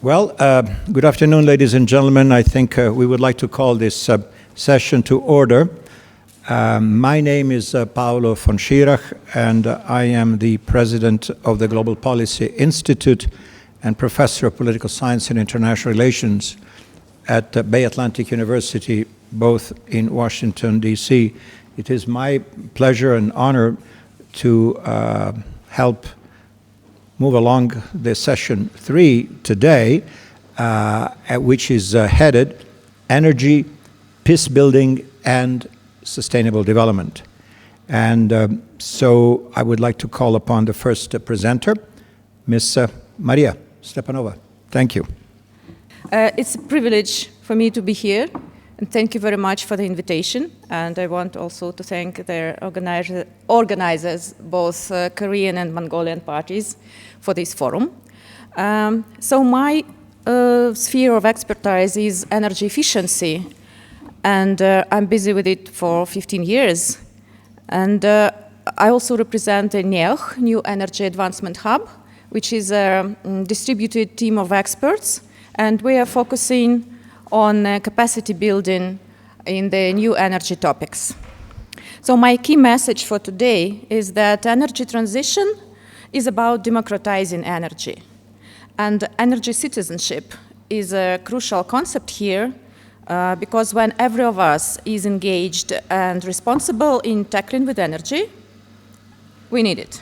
Well, good afternoon, ladies and gentlemen. I think we would like to call this session to order. My name is Paolo von Schirach, and I am the president of the Global Policy Institute and professor of political science and international relations at Bay Atlantic University, both in Washington, D.C. It is my pleasure and honor to help move along the session 3 today, which is headed Energy, Peace Building, and Sustainable Development. And so I would like to call upon the first presenter, Ms. Maria Stepanova. Thank you. It's a privilege for me to be here, and thank you very much for the invitation. And I want also to thank their organizers, both Korean and Mongolian parties, for this forum. So my sphere of expertise is energy efficiency, and I'm busy with it for 15 years. And I also represent the NEOH, New Energy Advancement Hub, which is a distributed team of experts, and we are focusing on capacity building in the new energy topics. So my key message for today is that energy transition is about democratizing energy. And energy citizenship is a crucial concept here because when every of us is engaged and responsible in tackling with energy, we need it.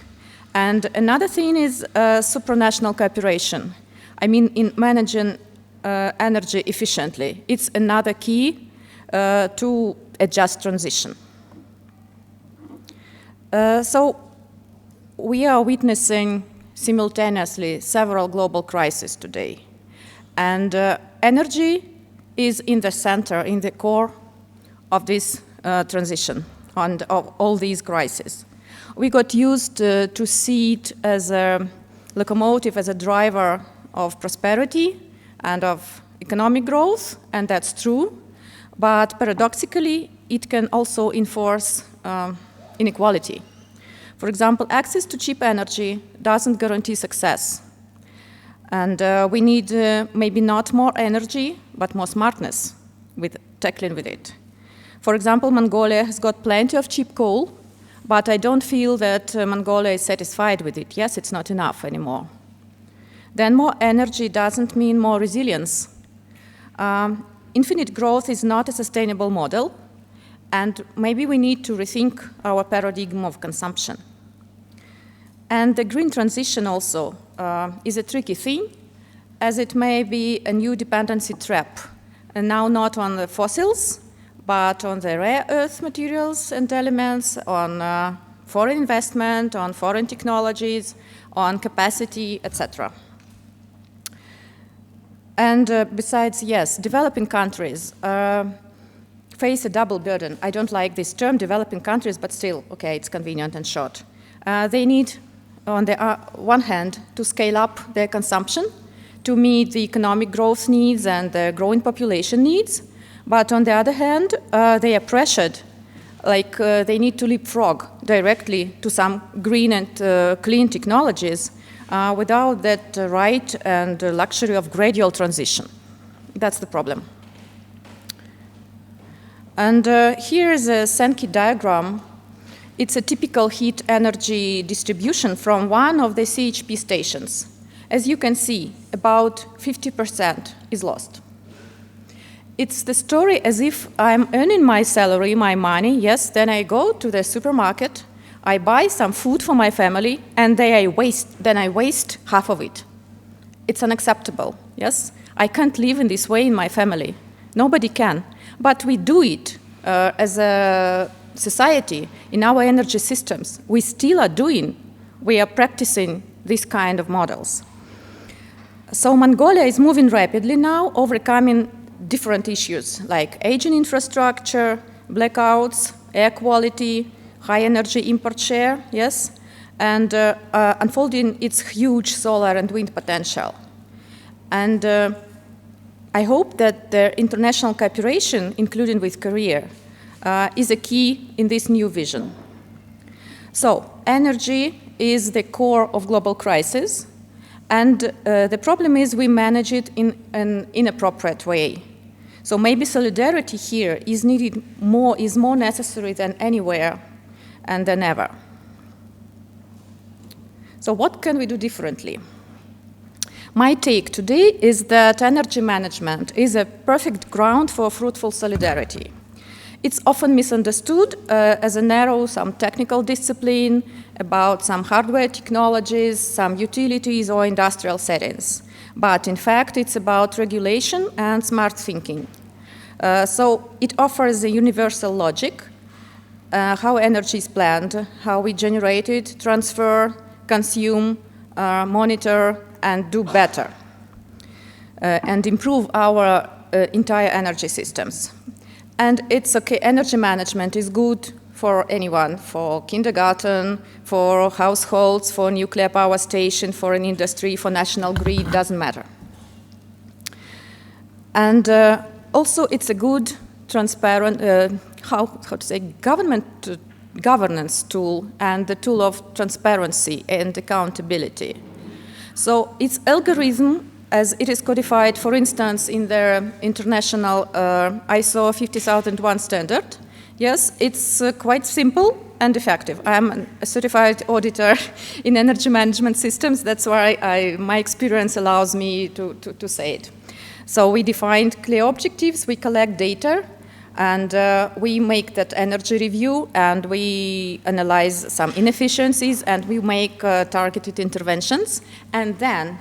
And another thing is supranational cooperation. I mean, in managing energy efficiently. It's another key to a just transition. So we are witnessing simultaneously several global crises today. And energy is in the center, in the core of this transition and of all these crises. We got used to see it as a locomotive, as a driver of prosperity and of economic growth, and that's true. But paradoxically, it can also enforce inequality. For example, access to cheap energy doesn't guarantee success. And we need maybe not more energy, but more smartness with tackling with it. For example, Mongolia has got plenty of cheap coal, but I don't feel that Mongolia is satisfied with it. Yes, it's not enough anymore. Then more energy doesn't mean more resilience. Infinite growth is not a sustainable model, and maybe we need to rethink our paradigm of consumption. And the green transition also is a tricky thing, as it may be a new dependency trap, and now not on the fossils, but on the rare earth materials and elements, on foreign investment, on foreign technologies, on capacity, etc. And besides, yes, developing countries face a double burden. I don't like this term, developing countries, but still, okay, it's convenient and short. They need, on the one hand, to scale up their consumption to meet the economic growth needs and the growing population needs. But on the other hand, they are pressured, like they need to leapfrog directly to some green and clean technologies without that right and luxury of gradual transition. That's the problem. And here is a Sankey diagram. It's a typical heat energy distribution from one of the CHP stations. As you can see, about 50% is lost. It's the story as if I'm earning my salary, my money, yes, then I go to the supermarket, I buy some food for my family, and then I waste half of it. It's unacceptable, yes? I can't live in this way in my family. Nobody can. But we do it as a society in our energy systems. We still are doing, we are practicing this kind of models. So Mongolia is moving rapidly now, overcoming different issues like aging infrastructure, blackouts, air quality, high energy import share, yes, and unfolding its huge solar and wind potential. And I hope that the international cooperation, including with Korea, is a key in this new vision. So energy is the core of global crisis, And the problem is we manage it in an inappropriate way. So maybe solidarity here is more necessary than anywhere and than ever. So what can we do differently? My take today is that energy management is a perfect ground for fruitful solidarity. It's often misunderstood as a narrow, some technical discipline about some hardware technologies, some utilities or industrial settings. But in fact, it's about regulation and smart thinking. So it offers a universal logic, how energy is planned, how we generate it, transfer, consume, monitor, and do better, and improve our entire energy systems. And it's okay, energy management is good for anyone, for kindergarten, for households, for nuclear power station, for an industry, for national grid, doesn't matter. And also it's a good, transparent, governance tool and the tool of transparency and accountability. So its algorithm, as it is codified, for instance, in the international ISO 50001 standard, yes, it's quite simple and effective. I'm a certified auditor in energy management systems. That's why my experience allows me to say it. So we defined clear objectives, we collect data, and we make that energy review, and we analyze some inefficiencies, and we make targeted interventions, and then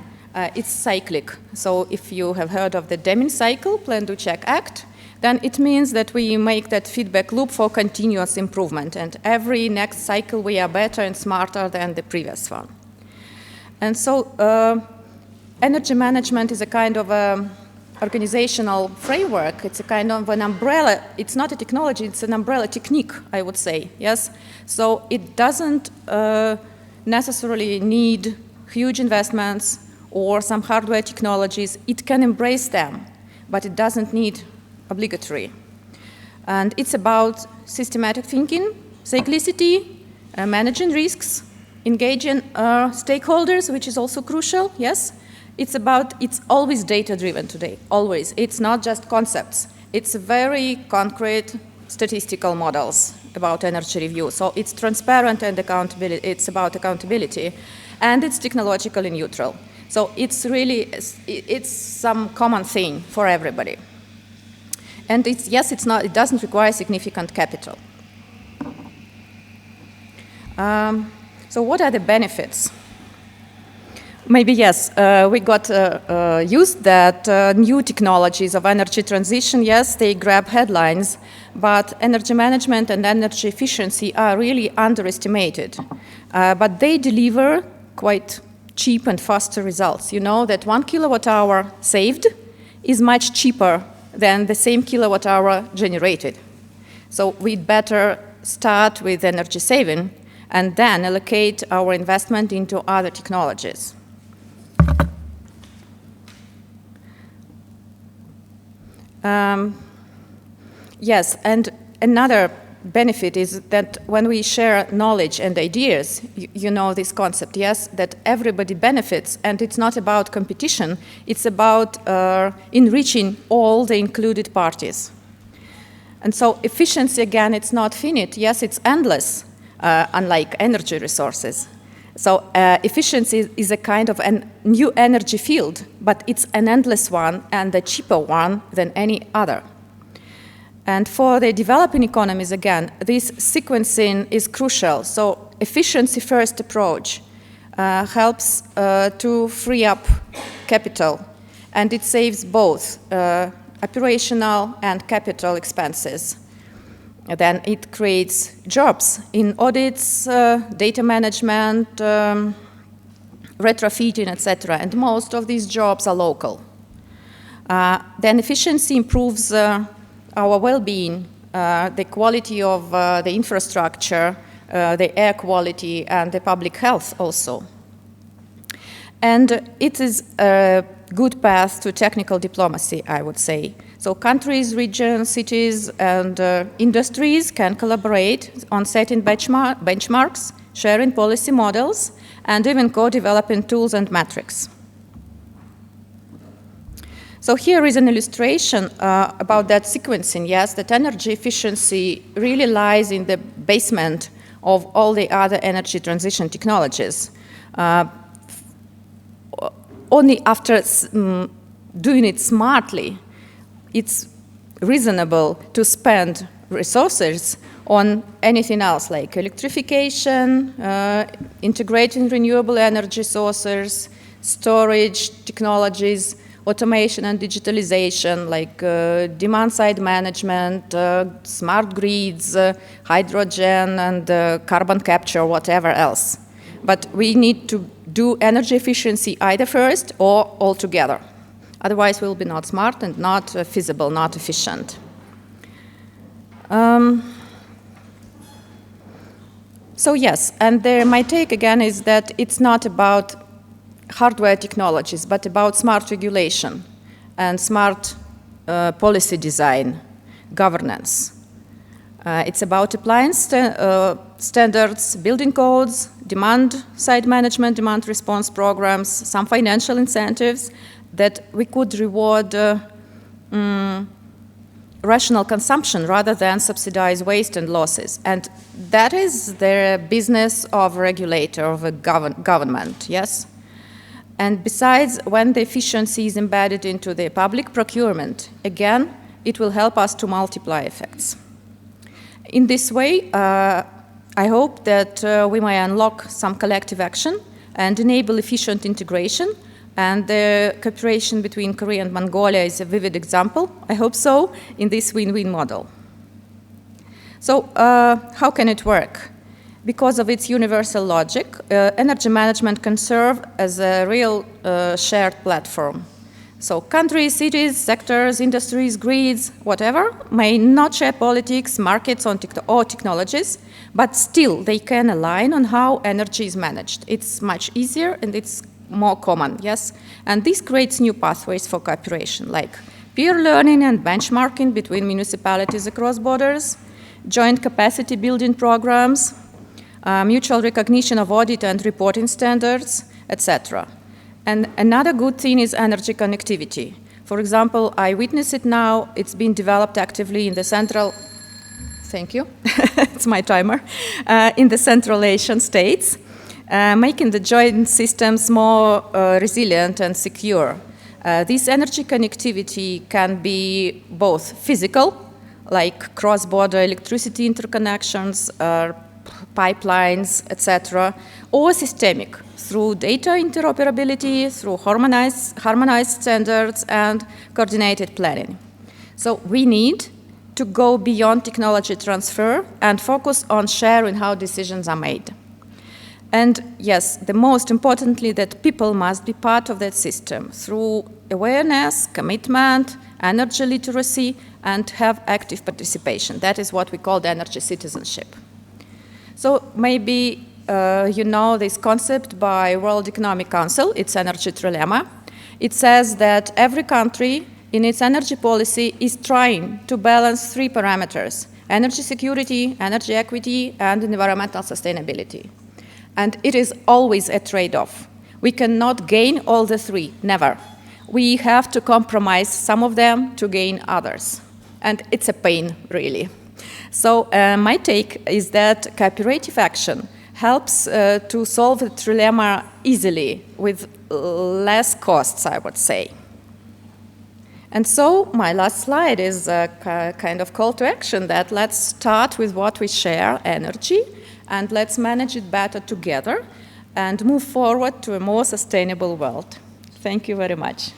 it's cyclic. So if you have heard of the Deming cycle, Plan, Do, Check, Act, then it means that we make that feedback loop for continuous improvement, and every next cycle we are better and smarter than the previous one. And so energy management is a kind of organizational framework. It's a kind of an umbrella. It's not a technology, it's an umbrella technique, I would say, yes? So it doesn't necessarily need huge investments or some hardware technologies. It can embrace them, but it doesn't need obligatory. And it's about systematic thinking, cyclicity, managing risks, engaging stakeholders, which is also crucial, yes? It's always data-driven today, always. It's not just concepts. It's very concrete statistical models about energy review. So it's transparent and accountability. It's about accountability. And it's technologically neutral. So it's really, it's some common thing for everybody. And it doesn't require significant capital. So what are the benefits? Maybe yes, we got used that new technologies of energy transition, yes, they grab headlines, but energy management and energy efficiency are really underestimated. But they deliver quite cheap and faster results. You know that 1 kilowatt hour saved is much cheaper than the same kilowatt hour generated. So we'd better start with energy saving and then allocate our investment into other technologies. Yes, and another benefit is that when we share knowledge and ideas, you know this concept, yes, that everybody benefits, and it's not about competition, it's about enriching all the included parties. And so efficiency, again, it's not finite, yes, it's endless, unlike energy resources. So efficiency is a kind of a new energy field, but it's an endless one and a cheaper one than any other. And for the developing economies, again, this sequencing is crucial. So efficiency-first approach helps to free up capital, and it saves both operational and capital expenses. And then it creates jobs in audits, data management, retrofitting, etc. And most of these jobs are local. Then efficiency improves our well-being, the quality of the infrastructure, the air quality, and the public health also. And it is a good path to technical diplomacy, I would say. So countries, regions, cities, and industries can collaborate on setting benchmarks sharing policy models, and even co-developing tools and metrics. So here is an illustration about that sequencing. Yes, that energy efficiency really lies in the basement of all the other energy transition technologies. Only after doing it smartly, it's reasonable to spend resources on anything else like electrification, integrating renewable energy sources, storage technologies, automation and digitalization, like demand-side management, smart grids, hydrogen, and carbon capture, whatever else. But we need to do energy efficiency either first or all together. Otherwise, we'll be not smart and not feasible, not efficient. So yes, and my take again is that it's not about hardware technologies, but about smart regulation and smart policy design, governance. It's about applying standards, building codes, demand-side management, demand response programs, some financial incentives that we could reward rational consumption rather than subsidize waste and losses. And that is the business of a regulator, of a government, yes? And besides, when the efficiency is embedded into the public procurement, again, it will help us to multiply effects. In this way, I hope that we may unlock some collective action and enable efficient integration. And the cooperation between Korea and Mongolia is a vivid example, I hope so, in this win-win model. So how can it work? Because of its universal logic, energy management can serve as a real shared platform. So countries, cities, sectors, industries, grids, whatever, may not share politics, markets, or technologies, but still they can align on how energy is managed. It's much easier and it's more common, yes? And this creates new pathways for cooperation, like peer learning and benchmarking between municipalities across borders, joint capacity building programs, mutual recognition of audit and reporting standards, etc. And another good thing is energy connectivity. For example, I witness it now. It's being developed actively in the Central, thank you, it's my timer, in the Central Asian states, making the joint systems more resilient and secure. This energy connectivity can be both physical, like cross-border electricity interconnections, pipelines, etc., or systemic, through data interoperability, through harmonized standards, and coordinated planning. So we need to go beyond technology transfer and focus on sharing how decisions are made. And yes, the most importantly, that people must be part of that system through awareness, commitment, energy literacy, and have active participation. That is what we call the energy citizenship. So maybe you know this concept by World Economic Council, it's energy trilemma. It says that every country in its energy policy is trying to balance three parameters: energy security, energy equity, and environmental sustainability. And it is always a trade-off. We cannot gain all the three, never. We have to compromise some of them to gain others. And it's a pain, really. So my take is that cooperative action helps to solve the trilemma easily with less costs, I would say. And so my last slide is a kind of call to action that let's start with what we share, energy, and let's manage it better together and move forward to a more sustainable world. Thank you very much.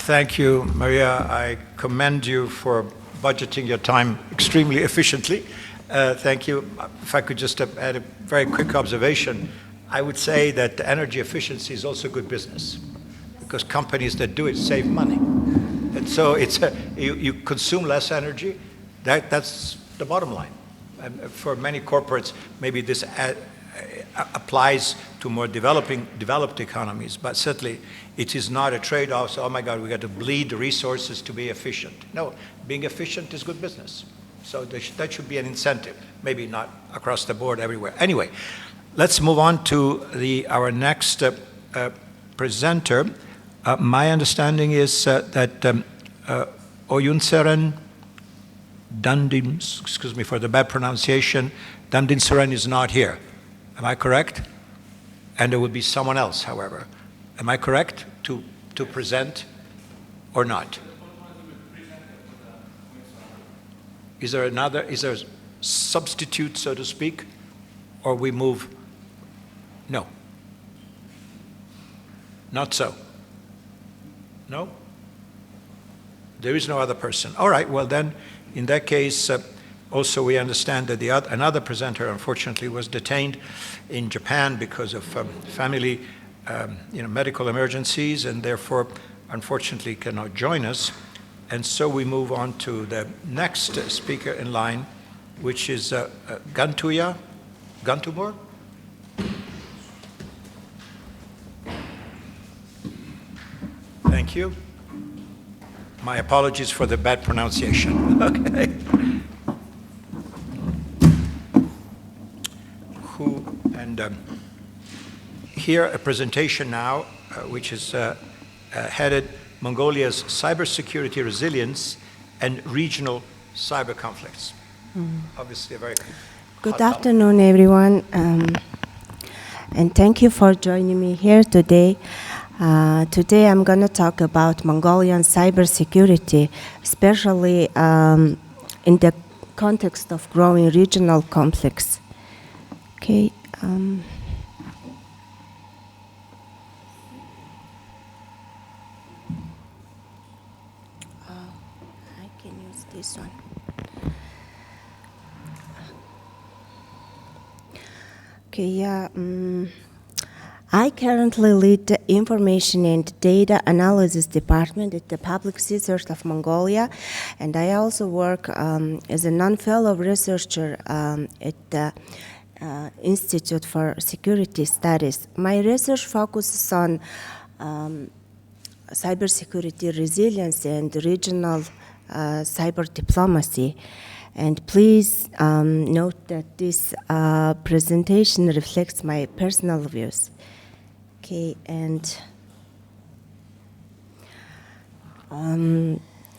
Thank you, Maria. I commend you for budgeting your time extremely efficiently. Thank you. If I could just add a very quick observation, I would say that energy efficiency is also good business because companies that do it save money. And so it's you consume less energy. That's the bottom line. And for many corporates, maybe this applies to more developed economies, but certainly it is not a trade-off. So, oh my God, we got to bleed resources to be efficient. No, being efficient is good business. So that should be an incentive, maybe not across the board everywhere. Anyway, let's move on to our next presenter. My understanding is that Oyuntseren Dandin, excuse me for the bad pronunciation, Dandinsuren is not here. Am I correct? And there will be someone else, however. Am I correct to present or not? Is there a substitute, so to speak, or we move? No. Not so. No? There is no other person. All right, well then, in that case, also we understand that another presenter, unfortunately, was detained in Japan because of family medical emergencies, and therefore, unfortunately, cannot join us. And so we move on to the next speaker in line, which is Gantumur? Thank you. My apologies for the bad pronunciation. Okay. Here a presentation now, which is headed Mongolia's cybersecurity resilience and regional cyber conflicts. Obviously a very Good afternoon, everyone, and thank you for joining me here today. Today I'm going to talk about Mongolian cybersecurity, especially in the context of growing regional conflicts. Okay. I can use this one. Okay, yeah. I currently lead the Information and Data Analysis Department at the Public Research of Mongolia, and I also work as a non-fellow researcher at the Institute for Security Studies. My research focuses on cybersecurity resilience and regional cyber diplomacy. And please note that this presentation reflects my personal views. Okay, and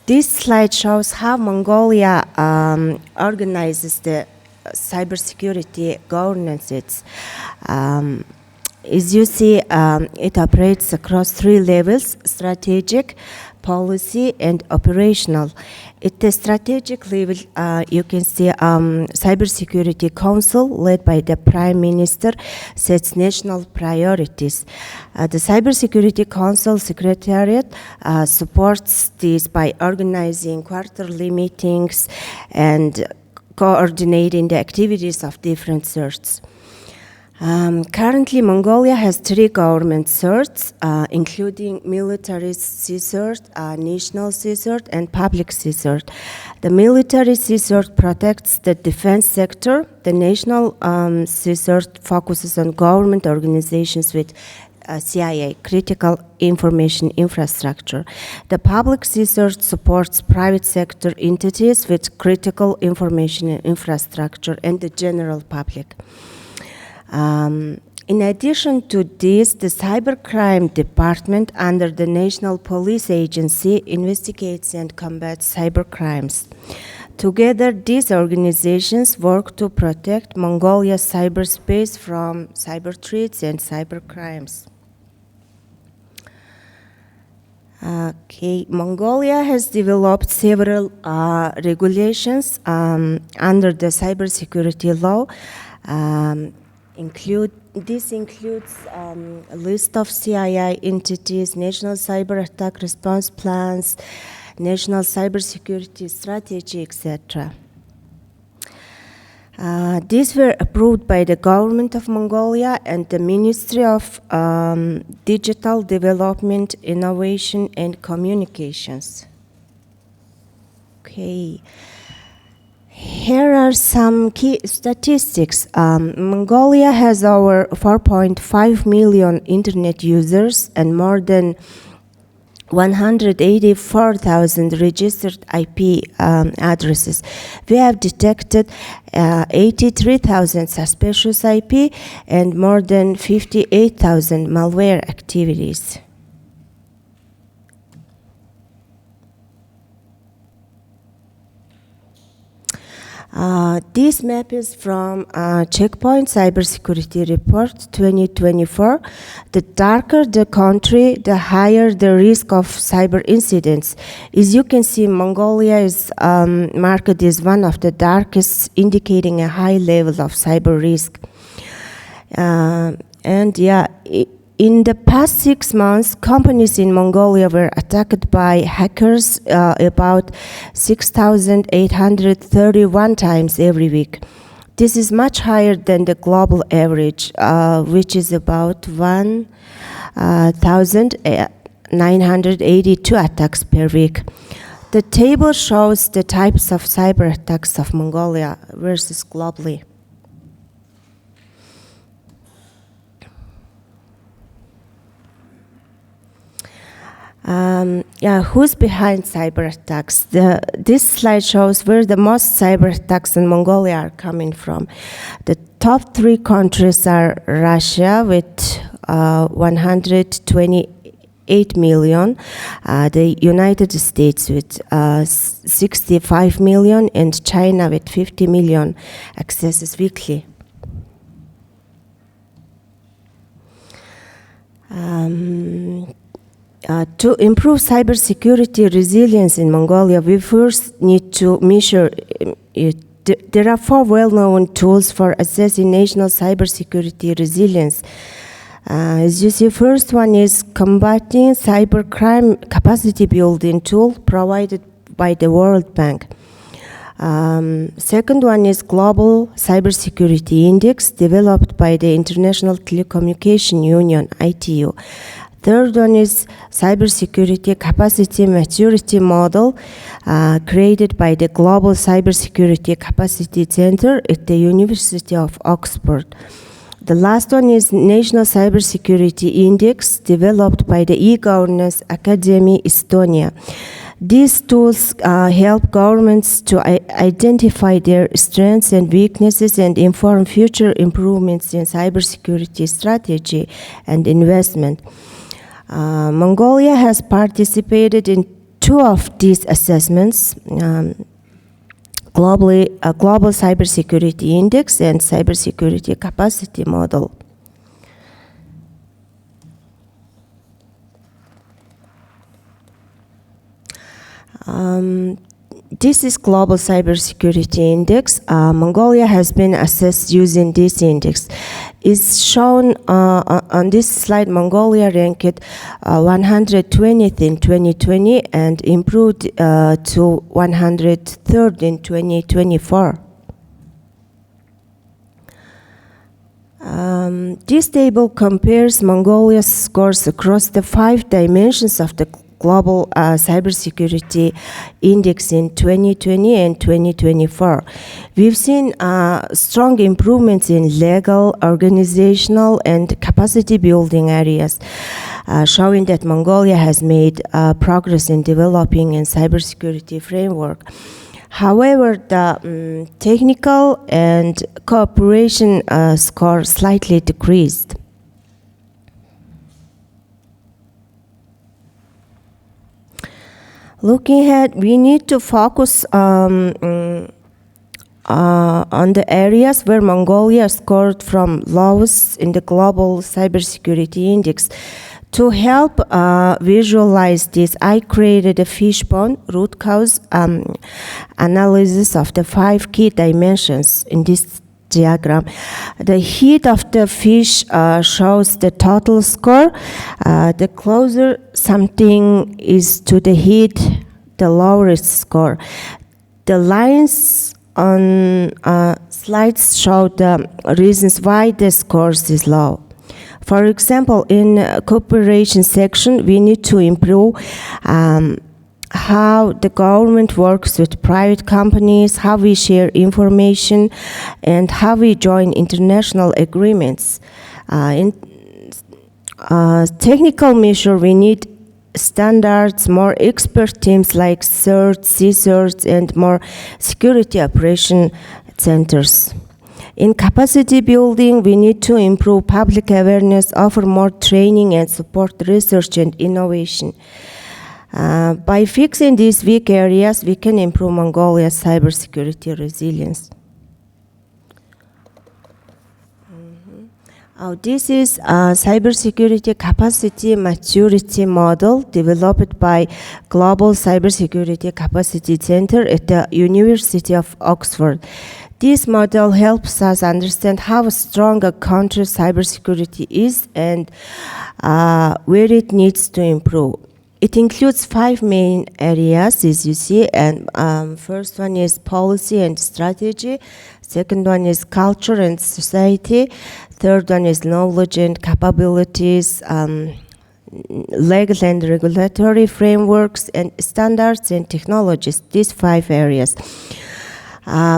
this slide shows how Mongolia organizes the cybersecurity governance. As you see, it operates across 3 levels: strategic, policy, and operational. At the strategic level, you can see Cybersecurity Council, led by the Prime Minister, sets national priorities. The Cybersecurity Council Secretariat supports this by organizing quarterly meetings and coordinating the activities of different CERTs. Currently, Mongolia has 3 government CERTs, including military CSIRT, national CSIRT, and public CSIRT. The military CSIRT protects the defense sector. The national CSIRT focuses on government organizations with CIA, critical information infrastructure. The public CSIRT supports private sector entities with critical information infrastructure and the general public. In addition to this, the Cybercrime Department under the National Police Agency investigates and combats cybercrimes. Together, these organizations work to protect Mongolia's cyberspace from cyber threats and cybercrimes. Okay, Mongolia has developed several regulations under the cybersecurity law. This includes a list of CII entities, national cyber attack response plans, national cybersecurity strategy, etc. These were approved by the government of Mongolia and the Ministry of Digital Development, Innovation and Communications. Okay. Here are some key statistics. Mongolia has over 4.5 million internet users and more than 184,000 registered IP addresses. We have detected 83,000 suspicious IP and more than 58,000 malware activities. This map is from Checkpoint Cybersecurity Report 2024. The darker the country, the higher the risk of cyber incidents. As you can see, Mongolia is marked as one of the darkest, indicating a high level of cyber risk. In the past 6 months, companies in Mongolia were attacked by hackers about 6,831 times every week. This is much higher than the global average, which is about 1,982 attacks per week. The table shows the types of cyber attacks of Mongolia versus globally. Who's behind cyber attacks? This slide shows where the most cyber attacks in Mongolia are coming from. The top 3 countries are Russia with 128 million, the United States with 65 million, and China with 50 million accesses weekly. To improve cybersecurity resilience in Mongolia, we first need to measure it. There are 4 well-known tools for assessing national cybersecurity resilience. As you see, first one is combating cybercrime capacity building tool provided by the World Bank. Second one is Global Cybersecurity Index developed by the International Telecommunication Union, ITU. Third one is Cybersecurity Capacity Maturity Model created by the Global Cybersecurity Capacity Center at the University of Oxford. The last one is National Cybersecurity Index developed by the e-Governance Academy, Estonia. These tools help governments to identify their strengths and weaknesses and inform future improvements in cybersecurity strategy and investment. Mongolia has participated in 2 of these assessments, Global Cybersecurity Index and Cybersecurity Capacity Model. This is Global Cybersecurity Index. Mongolia has been assessed using this index. It's shown on this slide. Mongolia ranked 120th in 2020 and improved to 103rd in 2024. This table compares Mongolia's scores across the 5 dimensions of the Global Cybersecurity Index in 2020 and 2024. We've seen strong improvements in legal, organizational, and capacity building areas, showing that Mongolia has made progress in developing a cybersecurity framework. However, the technical and cooperation score slightly decreased. Looking ahead, we need to focus on the areas where Mongolia scored from lowest in the Global Cybersecurity Index. To help visualize this, I created a fishbone root cause analysis of the 5 key dimensions in this diagram. The head of the fish shows the total score. The closer something is to the head, the lower its score. The lines on slides show the reasons why the scores is low. For example, in cooperation section, we need to improve how the government works with private companies, how we share information, and how we join international agreements. In technical measure, we need standards, more expert teams like CERT, CSERT, and more security operation centers. In capacity building, we need to improve public awareness, offer more training, and support research and innovation. By fixing these weak areas, we can improve Mongolia's cybersecurity resilience. This is a cybersecurity capacity maturity model developed by Global Cybersecurity Capacity Center at the University of Oxford. This model helps us understand how strong a country's cybersecurity is and where it needs to improve. It includes 5 main areas, as you see, and first one is policy and strategy, second one is culture and society, third one is knowledge and capabilities, legal and regulatory frameworks, and standards and technologies, these 5 areas.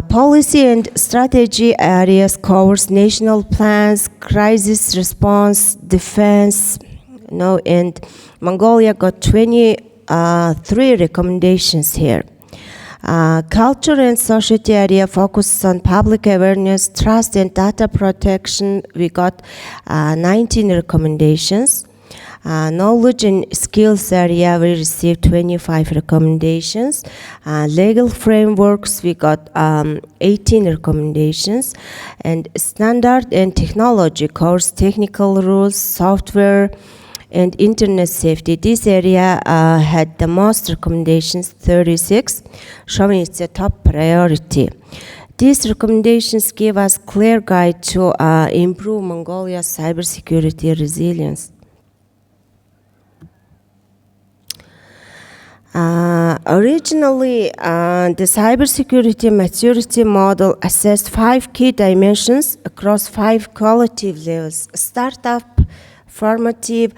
Policy and strategy areas covers national plans, crisis response, defense, and Mongolia got 23 recommendations here. Culture and society area focuses on public awareness, trust, and data protection. We got 19 recommendations. Knowledge and skills area, we received 25 recommendations. Legal frameworks, we got 18 recommendations. And standard and technology covers technical rules, software, and internet safety. This area had the most recommendations, 36, showing it's a top priority. These recommendations give us clear guide to improve Mongolia's cybersecurity resilience. Originally, the cybersecurity maturity model assessed 5 key dimensions across 5 qualitative levels: startup, formative,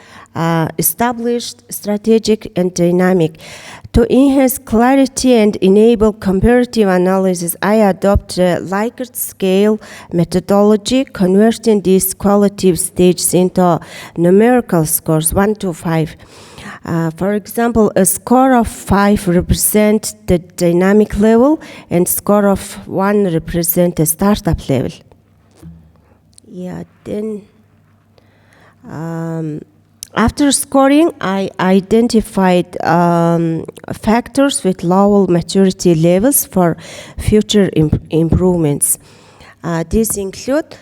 established, strategic, and dynamic. To enhance clarity and enable comparative analysis, I adopt a Likert scale methodology, converting these qualitative stages into numerical scores, 1 to 5. For example, a score of 5 represents the dynamic level, and score of 1 represents the startup level. Then after scoring, I identified factors with lower maturity levels for future improvements. These include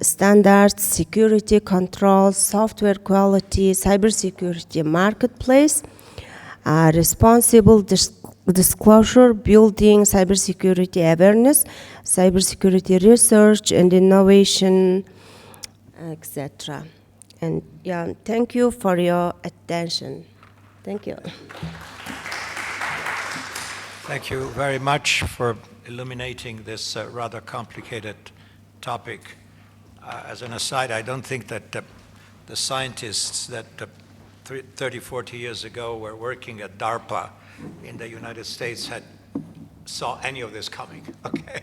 standards, security controls, software quality, cybersecurity marketplace, responsible disclosure, building cybersecurity awareness, cybersecurity research and innovation, etc. And thank you for your attention. Thank you. Thank you very much for illuminating this rather complicated topic. As an aside, I don't think that the scientists that 30, 40 years ago were working at DARPA in the United States saw any of this coming, okay?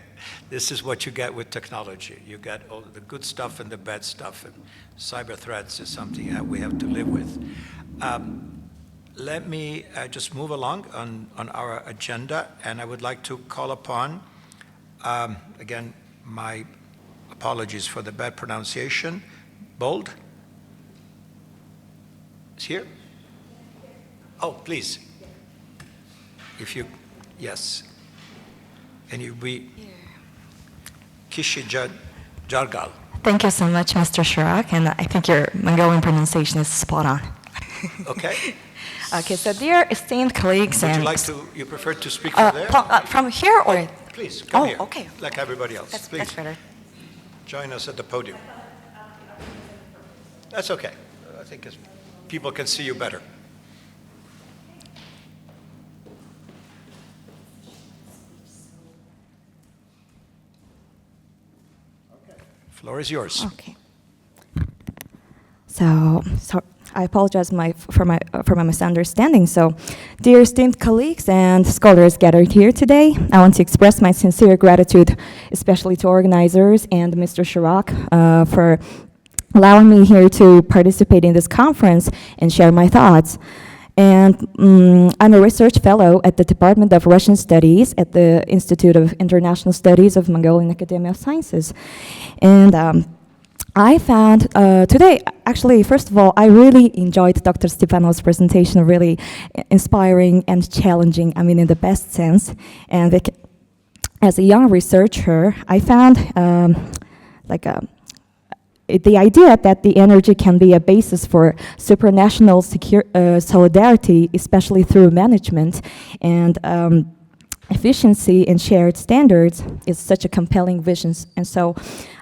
This is what you get with technology. You get all the good stuff and the bad stuff, and cyber threats is something that we have to live with. Let me just move along on our agenda, and I would like to call upon, again, my apologies for the bad pronunciation, Bold? Is here? Oh, please. If you, yes. And you be Kishi Jargal. Thank you so much, Mr. Chirac, and I think your Mongolian pronunciation is spot on. Okay. Okay, so dear esteemed colleagues, Would you like to, you prefer to speak from there? From here or? Please, come here. Okay. Like everybody else. That's Please. better. Join us at the podium. That's okay. I think people can see you better. Floor is yours. Okay. So I apologize for my misunderstanding. So, dear esteemed colleagues and scholars gathered here today, I want to express my sincere gratitude, especially to organizers and Mr. Chirac for allowing me here to participate in this conference and share my thoughts. And I'm a research fellow at the Department of Russian Studies at the Institute of International Studies of Mongolian Academy of Sciences. And I found today, actually, first of all, I really enjoyed Dr. Stepanov's presentation, really inspiring and challenging, I mean, in the best sense. And as a young researcher, I found the idea that the energy can be a basis for supranational solidarity, especially through management and efficiency and shared standards, is such a compelling vision. And so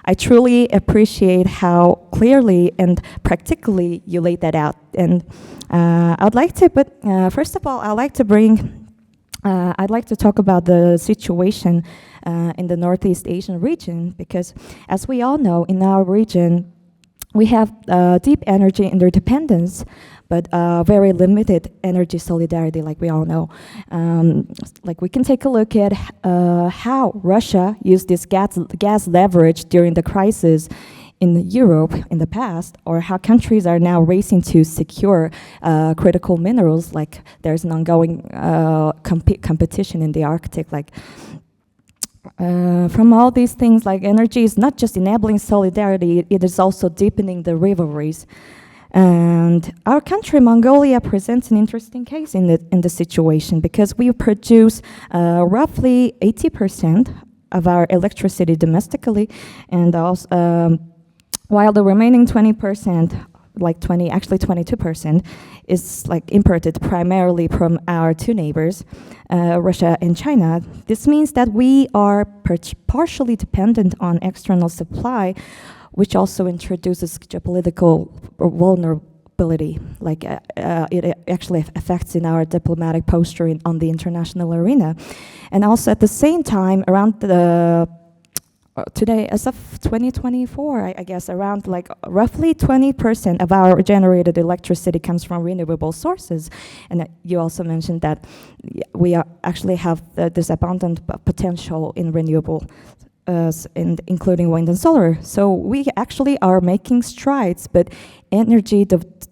I truly appreciate how clearly and practically you laid that out. And I'd like to, but first of all, I'd like to talk about the situation in the Northeast Asian region, because as we all know, in our region, we have deep energy interdependence, but very limited energy solidarity, like we all know. Like we can take a look at how Russia used this gas leverage during the crisis in Europe in the past, or how countries are now racing to secure critical minerals, like there's an ongoing competition in the Arctic. Like from all these things, like energy is not just enabling solidarity, it is also deepening the rivalries. And our country, Mongolia, presents an interesting case in the situation, because we produce roughly 80% of our electricity domestically, and also while the remaining 20%, actually 22%, is like imported primarily from our two neighbors, Russia and China. This means that we are partially dependent on external supply, which also introduces geopolitical vulnerability. Like it actually affects in our diplomatic posture on the international arena. And also at the same time, around the today, as of 2024, I guess around like roughly 20% of our generated electricity comes from renewable sources. And you also mentioned that we actually have this abundant potential in renewable, including wind and solar. So we actually are making strides, but energy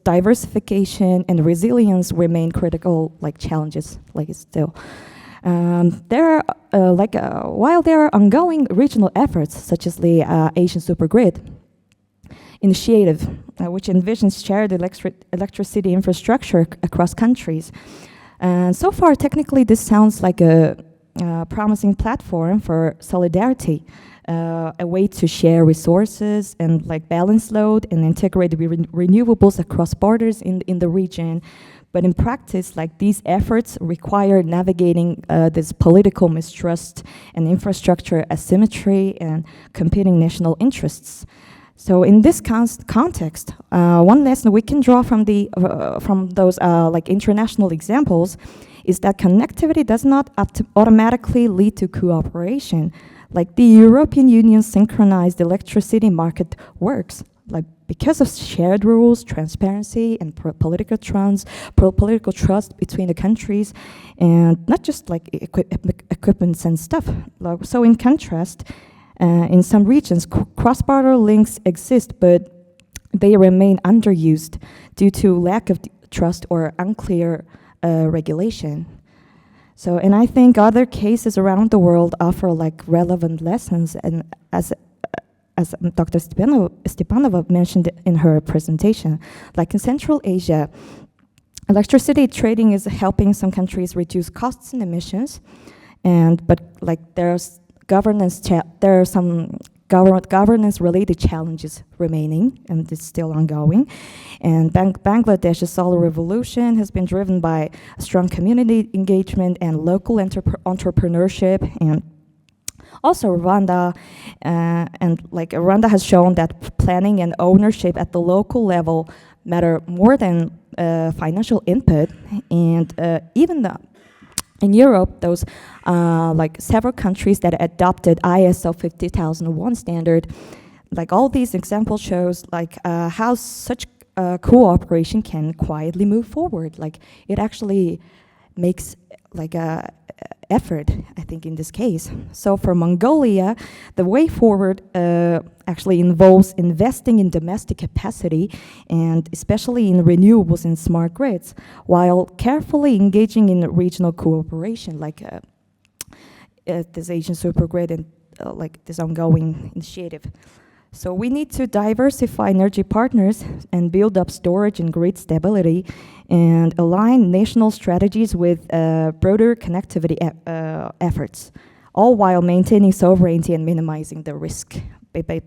diversification and resilience remain critical challenges still. While there are ongoing regional efforts, such as the Asian Supergrid initiative, which envisions shared electricity infrastructure across countries. And so far, technically, this sounds like a promising platform for solidarity, a way to share resources and balance load and integrate renewables across borders in the region. But in practice, these efforts require navigating this political mistrust and infrastructure asymmetry and competing national interests. So in this context, one lesson we can draw from those international examples is that connectivity does not automatically lead to cooperation. Like the European Union synchronized electricity market works, because of shared rules, transparency, and political trust between the countries, and not just equipments and stuff. So in contrast, in some regions, cross-border links exist, but they remain underused due to lack of trust or unclear regulation. So, and I think other cases around the world offer relevant lessons, and as Dr. Stepanova mentioned in her presentation, like in Central Asia, electricity trading is helping some countries reduce costs and emissions, but there are some governance-related challenges remaining, and it's still ongoing. And Bangladesh's solar revolution has been driven by strong community engagement and local entrepreneurship, and also Rwanda, Rwanda has shown that planning and ownership at the local level matter more than financial input. And even in Europe, those several countries that adopted ISO 50001 standard, all these examples shows how such cooperation can quietly move forward. It actually makes effort, I think, in this case. So for Mongolia, the way forward actually involves investing in domestic capacity and especially in renewables and smart grids, while carefully engaging in regional cooperation, like this Asian supergrid and like this ongoing initiative. So we need to diversify energy partners and build up storage and grid stability and align national strategies with broader connectivity efforts, all while maintaining sovereignty and minimizing the risk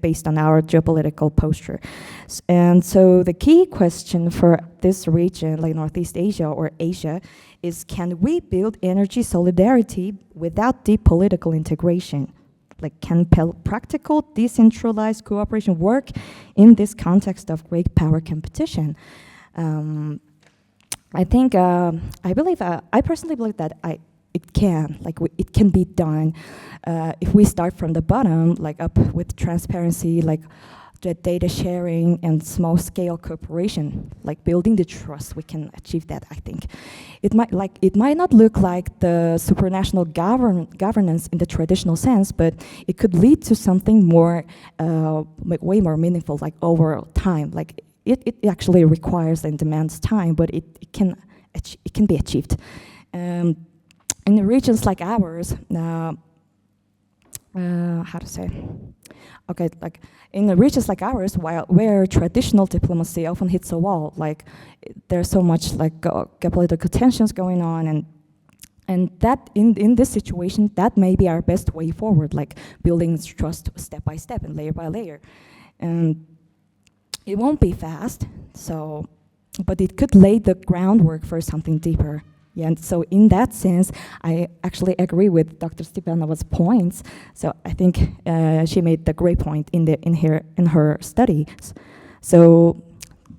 based on our geopolitical posture. And so the key question for this region, like Northeast Asia or Asia, is can we build energy solidarity without deep political integration? Like, can practical decentralized cooperation work in this context of great power competition? I think, I personally believe that it can, it can be done if we start from the bottom, like up with transparency, like the data sharing and small scale cooperation, like building the trust, we can achieve that, I think. It might not look like the supranational governance in the traditional sense, but it could lead to something more, way more meaningful, like over time. Like it actually requires and demands time, but it can be achieved. In regions like ours, how to say? Okay, like in the regions like ours, where traditional diplomacy often hits a wall, like there's so much like geopolitical tensions going on, and that in this situation, that may be our best way forward, like building trust step by step and layer by layer. And it won't be fast, so, but it could lay the groundwork for something deeper. Yeah, and so in that sense, I actually agree with Dr. Stepanova's points. So I think she made the great point in her studies. So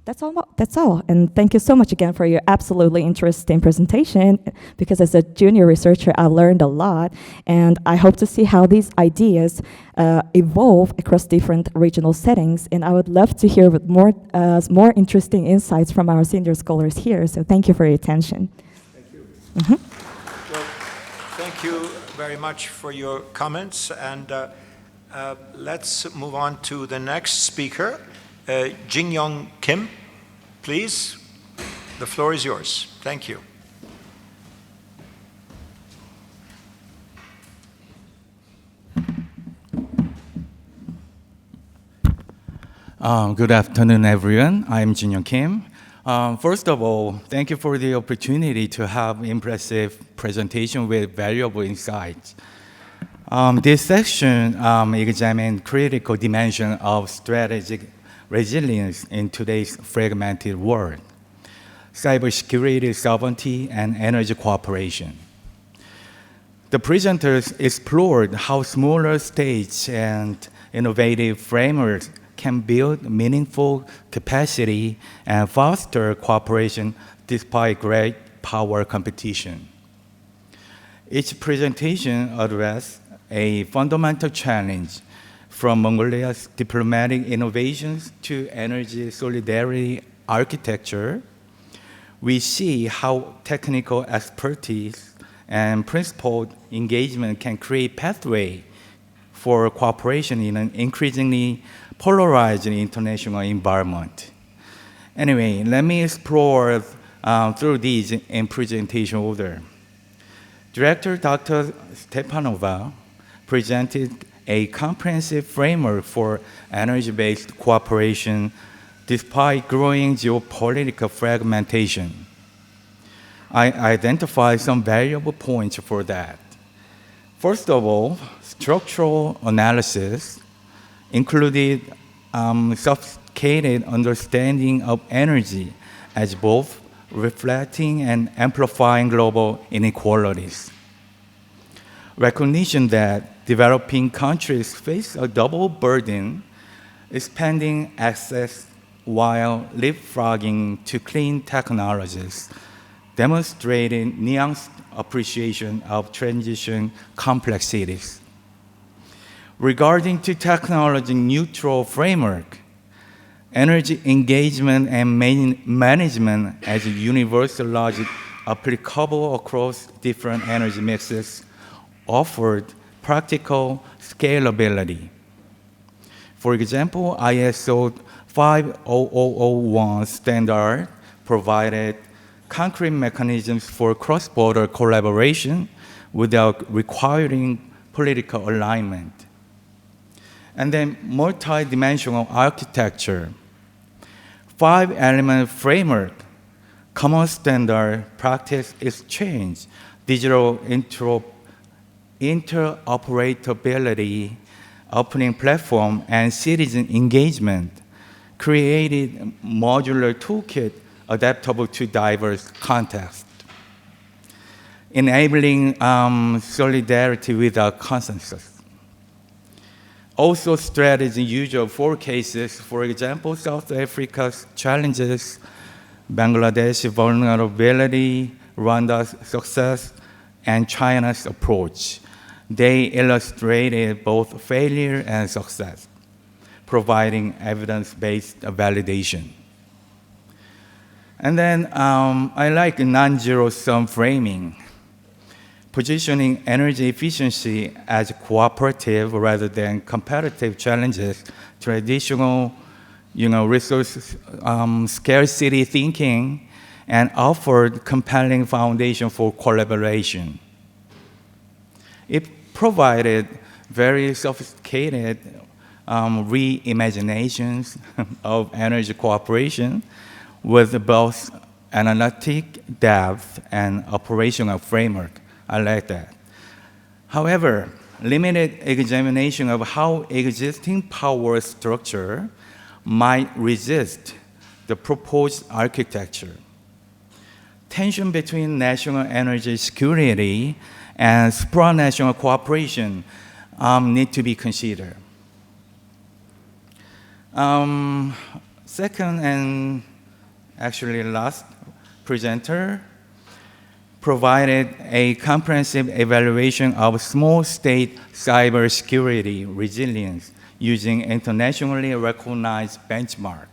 that's all. And thank you so much again for your absolutely interesting presentation. Because as a junior researcher, I learned a lot, and I hope to see how these ideas evolve across different regional settings. And I would love to hear with more interesting insights from our senior scholars here. So thank you for your attention. Well, thank you very much for your comments, and let's move on to the next speaker, Jin-Young Kim. Please, the floor is yours. Thank you. Good afternoon, everyone. I'm Jin-Young Kim. First of all, thank you for the opportunity to have impressive presentation with valuable insights. This section examines critical dimension of strategic resilience in today's fragmented world: cybersecurity, sovereignty, and energy cooperation. The presenters explored how smaller states and innovative frameworks can build meaningful capacity and foster cooperation despite great power competition. Each presentation addressed a fundamental challenge, from Mongolia's diplomatic innovations to energy solidarity architecture. We see how technical expertise and principled engagement can create pathway for cooperation in an increasingly polarized international environment. Anyway, let me explore through these in presentation order. Director Dr. Stepanova presented a comprehensive framework for energy-based cooperation despite growing geopolitical fragmentation. I identified some valuable points for that. First of all, structural analysis included sophisticated understanding of energy as both reflecting and amplifying global inequalities. Recognition that developing countries face a double burden, expanding access while leapfrogging to clean technologies, demonstrating nuanced appreciation of transition complexities. Regarding to technology-neutral framework, energy engagement and management as a universal logic applicable across different energy mixes offered practical scalability. For example, ISO 50001 standard provided concrete mechanisms for cross-border collaboration without requiring political alignment. And then multi-dimensional architecture, 5-element framework, common standard, practice exchange, digital interoperability, opening platform, and citizen engagement created a modular toolkit adaptable to diverse contexts, enabling solidarity without consensus. Also, strategy usual 4 cases, for example, South Africa's challenges, Bangladesh's vulnerability, Rwanda's success, and China's approach. They illustrated both failure and success, providing evidence-based validation. And then I like non-zero-sum framing, positioning energy efficiency as cooperative rather than competitive challenges. Traditional, resource scarcity thinking, and offered compelling foundation for collaboration. It provided very sophisticated reimaginations of energy cooperation with both analytic depth and operational framework. I like that. However, limited examination of how existing power structure might resist the proposed architecture. Tension between national energy security and supranational cooperation need to be considered. Second and actually last presenter provided a comprehensive evaluation of small state cybersecurity resilience using internationally recognized benchmark.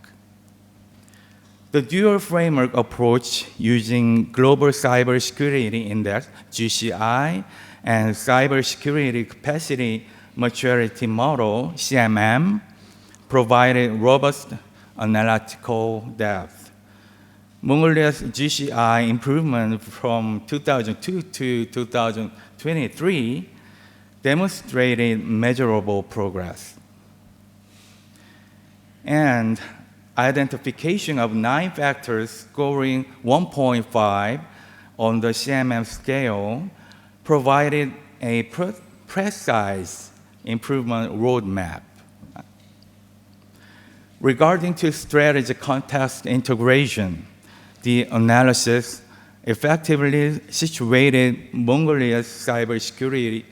The dual framework approach using Global Cybersecurity Index, GCI, and Cybersecurity Capacity Maturity Model, CMM, provided robust analytical depth. Mongolia's GCI improvement from 2002 to 2023 demonstrated measurable progress. And identification of 9 factors scoring 1.5 on the CMM scale provided a precise improvement roadmap. Regarding to strategy context integration, the analysis effectively situated Mongolia's cybersecurity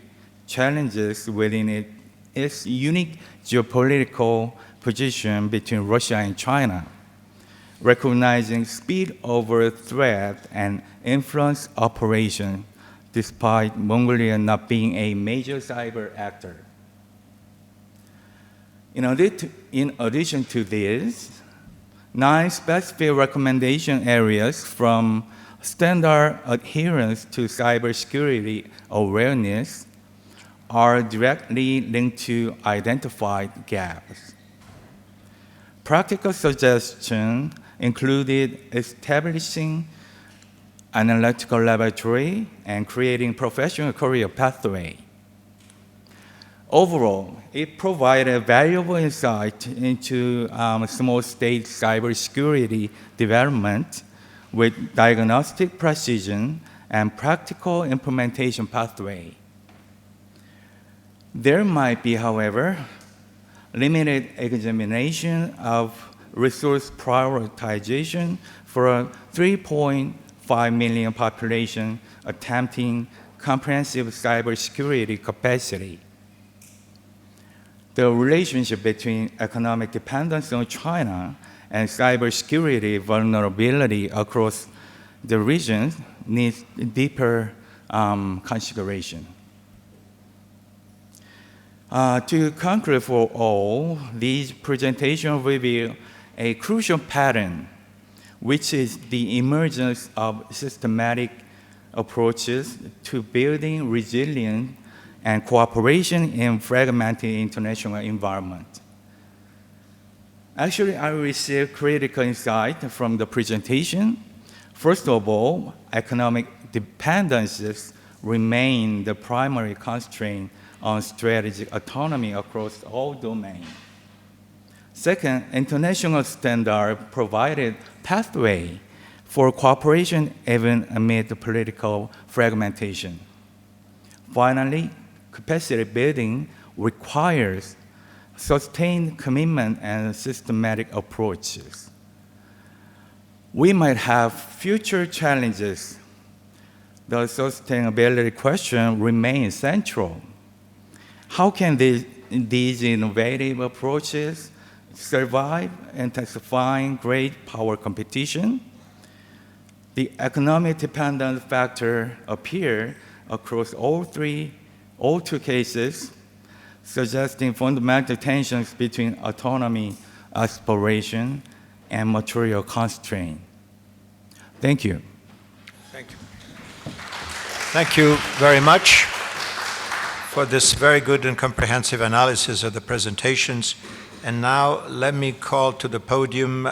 challenges within its unique geopolitical position between Russia and China, recognizing speed over threat and influence operation, despite Mongolia not being a major cyber actor. In addition to this, 9 specific recommendation areas from standard adherence to cybersecurity awareness are directly linked to identified gaps. Practical suggestions included establishing analytical laboratory and creating professional career pathway. Overall, it provided valuable insight into small state cybersecurity development with diagnostic precision and practical implementation pathway. There might be, however, limited examination of resource prioritization for a 3.5 million population attempting comprehensive cybersecurity capacity. The relationship between economic dependence on China and cybersecurity vulnerability across the region needs deeper consideration. To conclude for all, these presentations reveal a crucial pattern, which is the emergence of systematic approaches to building resilient and cooperation in fragmented international environment. Actually, I received critical insight from the presentation. First of all, economic dependencies remain the primary constraint on strategic autonomy across all domains. Second, international standards provided pathway for cooperation even amid the political fragmentation. Finally, capacity building requires sustained commitment and systematic approaches. We might have future challenges. The sustainability question remains central. How can these innovative approaches survive intensifying great power competition? The economic dependence factor appear across all two cases, suggesting fundamental tensions between autonomy, aspiration, and material constraint. Thank you. Thank you. Thank you very much for this very good and comprehensive analysis of the presentations. And now let me call to the podium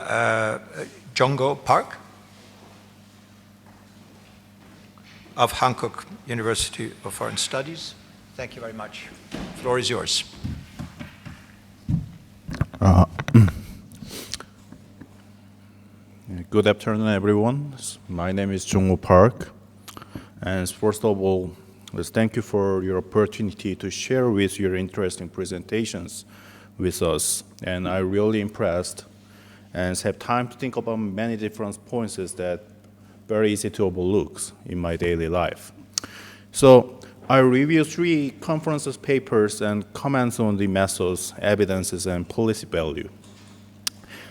Jong-go Park of Hankook University of Foreign Studies. Thank you very much. The floor is yours. Good afternoon, everyone. My name is Jong-go Park. And first of all, let's thank you for your opportunity to share with your interesting presentations with us. And I'm really impressed and have time to think about many different points that very easy to overlook in my daily life. So I review 3 conferences papers and comments on the methods, evidences, and policy value.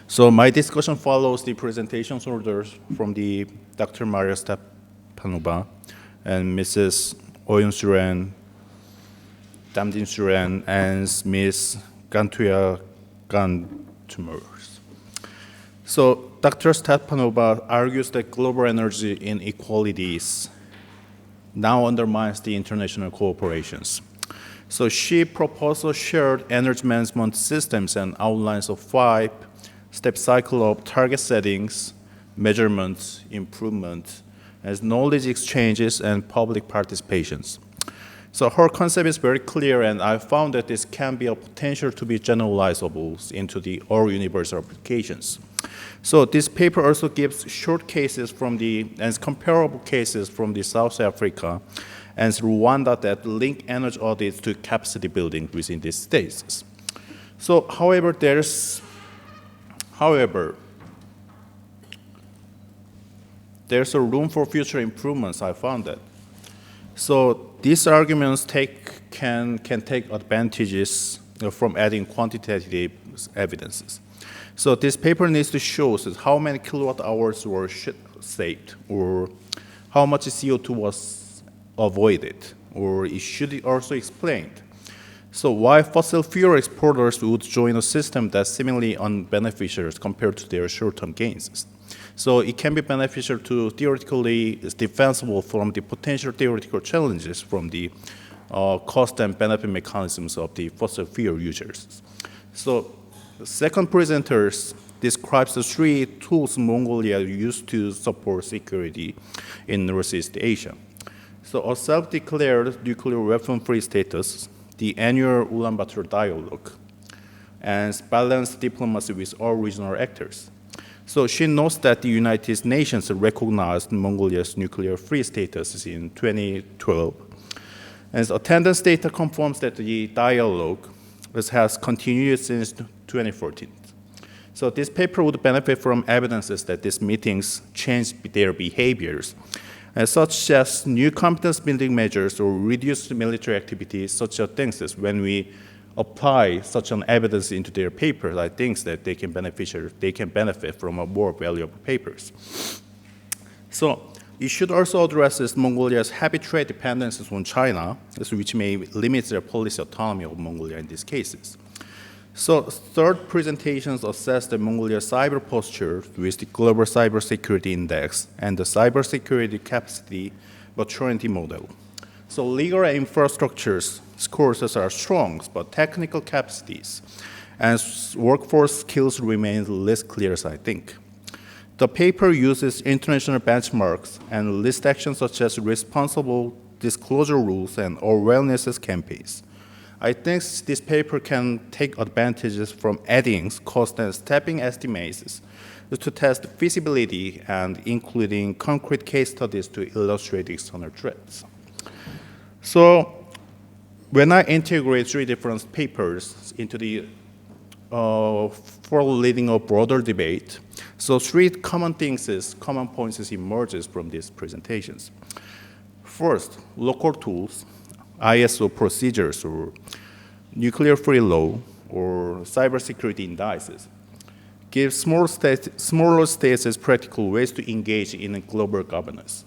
So my discussion follows the presentation orders from the Dr. Maria Stepanova and Mrs. Oyun Suren, Damdin Suren, and Ms. Gantuya Gantumers. So Dr. Stepanova argues that global energy inequalities now undermines the international cooperations. So she proposed shared energy management systems and outlines a 5-step cycle of target settings, measurements, improvement, as knowledge exchanges and public participations. So her concept is very clear, and I found that this can be a potential to be generalizable into the all universal applications. So this paper also gives short cases from and comparable cases from the South Africa and Rwanda that link energy audits to capacity building within these states. So, however, there's a room for future improvements. I found that. So these arguments can take advantages from adding quantitative evidences. So this paper needs to show how many kilowatt hours were saved, or how much CO2 was avoided, or it should also explain. So why fossil fuel exporters would join a system that's seemingly unbeneficial compared to their short-term gains. So it can be beneficial to theoretically, it's defensible from the potential theoretical challenges from the cost and benefit mechanisms of the fossil fuel users. So the second presenter describes the 3 tools Mongolia used to support security in Northeast Asia. So a self-declared nuclear weapon-free status, the annual Ulaanbaatar dialogue, and balanced diplomacy with all regional actors. So she notes that the United Nations recognized Mongolia's nuclear-free status in 2012. And attendance data confirms that the dialogue has continued since 2014. So this paper would benefit from evidences that these meetings changed their behaviors, such as new competence building measures or reduced military activities, such as things as when we apply such an evidence into their papers, I think that they can benefit from a more valuable papers. So it should also address Mongolia's heavy trade dependencies on China, which may limit their policy autonomy of Mongolia in these cases. So third presentations assess the Mongolia cyber posture with the Global Cybersecurity Index and the Cybersecurity Capacity Maturity Model. So legal infrastructures courses are strong, but technical capacities and workforce skills remain less clear, I think. The paper uses international benchmarks and lists actions such as responsible disclosure rules and awareness campaigns. I think this paper can take advantages from adding cost and stepping estimates to test feasibility and including concrete case studies to illustrate external threats. So when I integrate three different papers into the for leading a broader debate, so three common points emerges from these presentations. First, local tools, ISO procedures, or nuclear-free law, or cybersecurity indices, give smaller states practical ways to engage in global governance.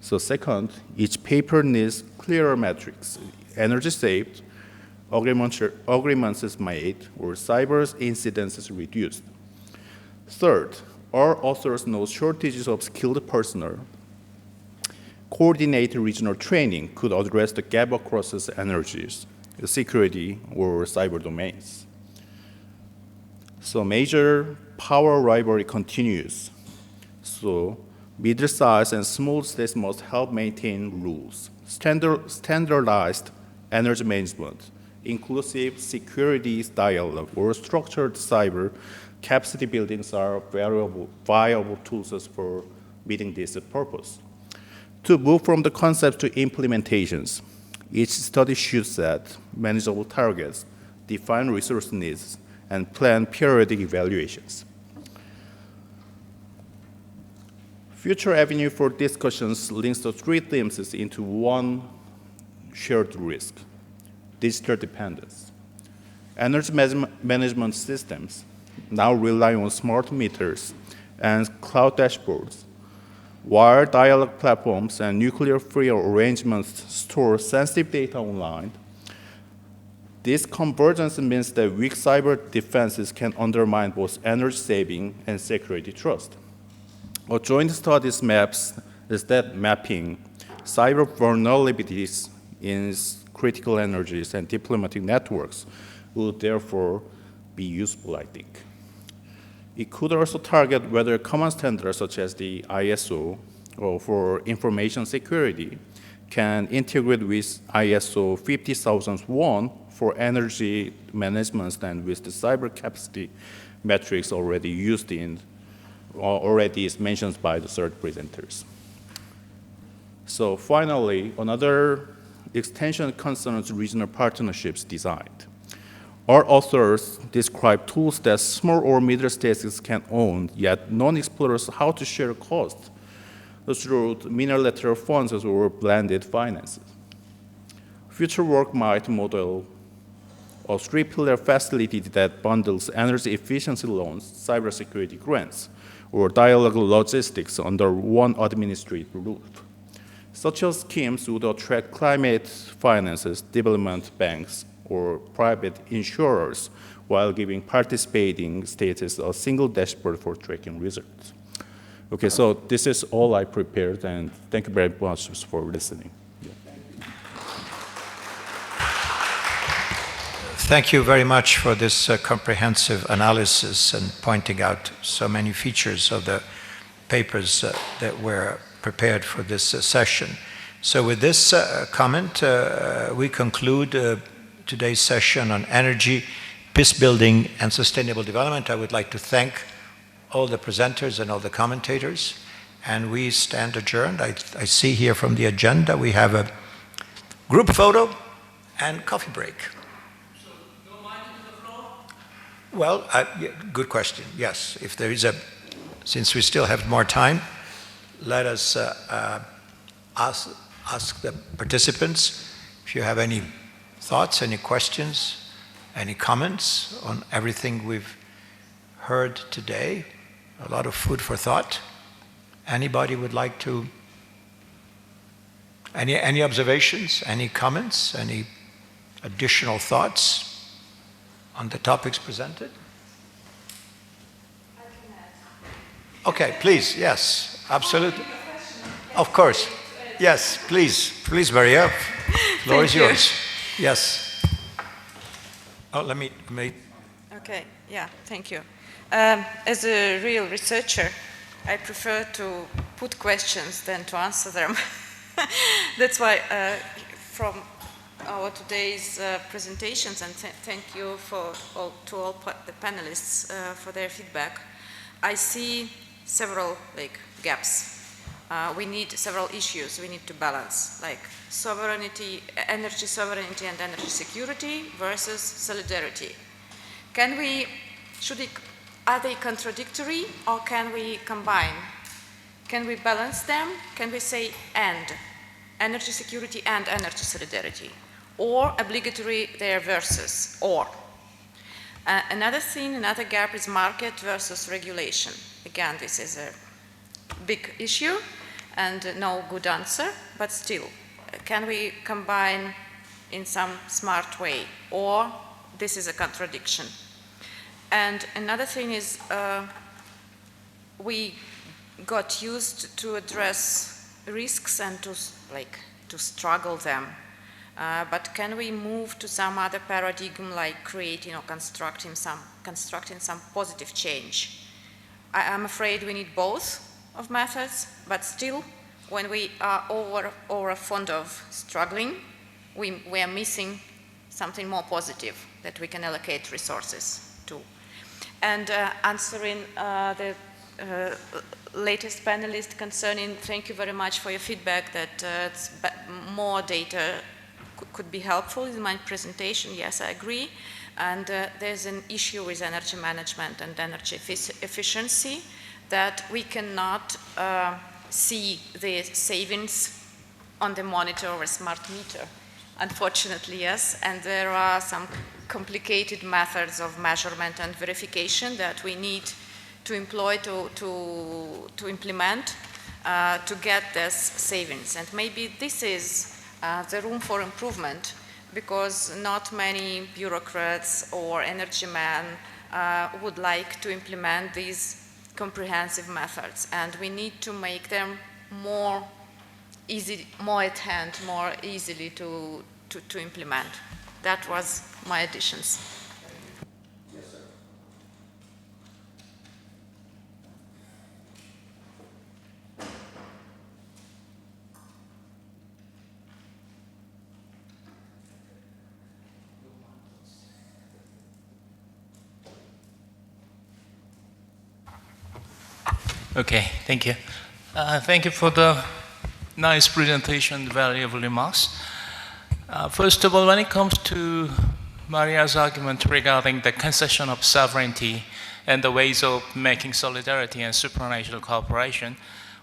So second, each paper needs clearer metrics, energy saved, agreements is made, or cyber incidents is reduced. Third, our authors know shortages of skilled personnel. Coordinated regional training could address the gap across energies, security, or cyber domains. So major power rivalry continues. So middle-sized and small states must help maintain rules, standardized energy management, inclusive security dialogue, or structured cyber capacity buildings are viable tools for meeting this purpose. To move from the concept to implementations, each study should set manageable targets, define resource needs, and plan periodic evaluations. Future avenue for discussions links the three themes into one shared risk: digital dependence. Energy management systems now rely on smart meters and cloud dashboards, while dialogue platforms and nuclear-free arrangements store sensitive data online. This convergence means that weak cyber defenses can undermine both energy saving and security trust. A joint studies mapping cyber vulnerabilities in critical energies and diplomatic networks would therefore be useful, I think. It could also target whether common standards such as the ISO or for information security can integrate with ISO 50001 for energy management and with the cyber capacity metrics already is mentioned by the third presenters. So finally, another extension concerns regional partnerships designed. Our authors describe tools that small or middle states can own, yet non-explorers how to share costs through unilateral funds or blended finances. Future work might model a three-pillar facility that bundles energy efficiency loans, cybersecurity grants, or dialogue logistics under one administrative roof. Such schemes would attract climate finances, development banks, or private insurers, while giving participating states a single dashboard for tracking results. Okay, so this is all I prepared, and thank you very much for listening. Thank you very much for this comprehensive analysis and pointing out so many features of the papers that were prepared for this session. So with this comment, we conclude today's session on energy, peace building, and sustainable development. I would like to thank all the presenters and all the commentators, and we stand adjourned. I see here from the agenda we have a group photo and coffee break. So, no mic to the floor? Well, yeah, good question. Yes, if there is since we still have more time, let us ask the participants if you have any thoughts, any questions, any comments on everything we've heard today. A lot of food for thought. Anybody would like to, any observations, any comments, any additional thoughts on the topics presented? I can add. Okay, please, yes, absolutely. Of course. Yes, please hurry up. Floor is Thank you. yours. Yes. Oh, let me. Okay, yeah, thank you. As a real researcher, I prefer to put questions than to answer them. That's why from our today's presentations, and thank you to all the panelists for their feedback, I see several gaps. We need several issues we need to balance, like sovereignty, energy sovereignty and energy security versus solidarity. Are they contradictory, or can we combine? Can we balance them? Can we say and energy security and energy solidarity? Or obligatory they are versus or? Another gap is market versus regulation. Again, this is a big issue and no good answer, but still, can we combine in some smart way, or this is a contradiction? And another thing is we got used to address risks and to struggle them. But can we move to some other paradigm, like creating or constructing some positive change? I'm afraid we need both of methods, but still, when we are over fond of struggling, we are missing something more positive that we can allocate resources to. And answering the latest panelist concerning, thank you very much for your feedback that more data could be helpful in my presentation. Yes, I agree. And there's an issue with energy management and energy efficiency that we cannot see the savings on the monitor or a smart meter. Unfortunately, yes. And there are some complicated methods of measurement and verification that we need to employ to implement to get this savings. And maybe this is the room for improvement, because not many bureaucrats or energy men would like to implement these comprehensive methods, and we need to make them more at hand, more easily to implement. That was my additions. Okay, thank you. Thank you for the nice presentation, valuable remarks. First of all, when it comes to Maria's argument regarding the concession of sovereignty and the ways of making solidarity and supranational cooperation,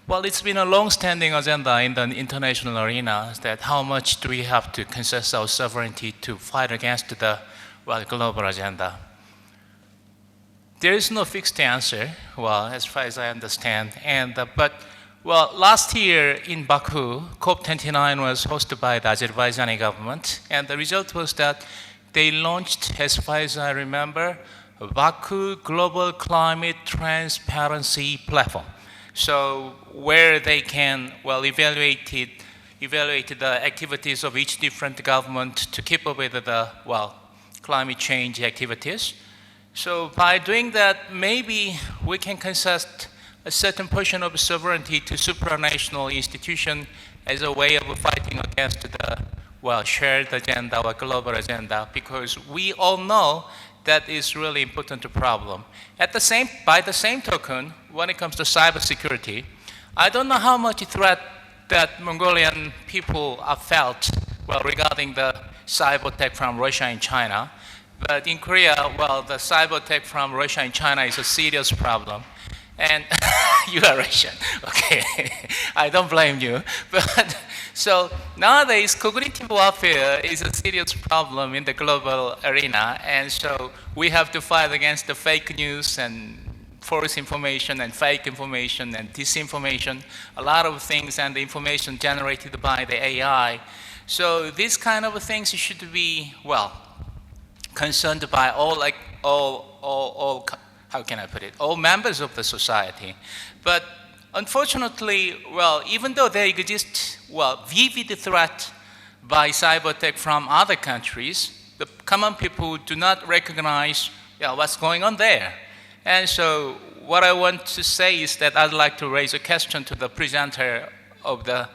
well, it's been a long-standing agenda in the international arena that how much do we have to concess our sovereignty to fight against the global agenda. There is no fixed answer, well, as far as I understand. But last year in Baku, COP29 was hosted by the Azerbaijani government, and the result was that they launched, as far as I remember, Baku Global Climate Transparency Platform. So where they can, evaluate the activities of each different government to keep up with the, climate change activities. So by doing that, maybe we can concede a certain portion of sovereignty to supranational institutions as a way of fighting against the shared agenda or global agenda, because we all know that is really important problem. By the same token, when it comes to cybersecurity, I don't know how much threat that Mongolian people have felt regarding the cyber attack from Russia and China. But in Korea, the cyber attack from Russia and China is a serious problem. And you are Russian, okay. I don't blame you. But so nowadays, cognitive warfare is a serious problem in the global arena. And so we have to fight against the fake news and false information and fake information and disinformation, a lot of things, and the information generated by the AI. So these kind of things should be, concerned by all how can I put it, all members of the society. But unfortunately, well, even though there exists, well, vivid threat by cyber tech from other countries, the common people do not recognize what's going on there. And so what I want to say is that I'd like to raise a question to the presenter of the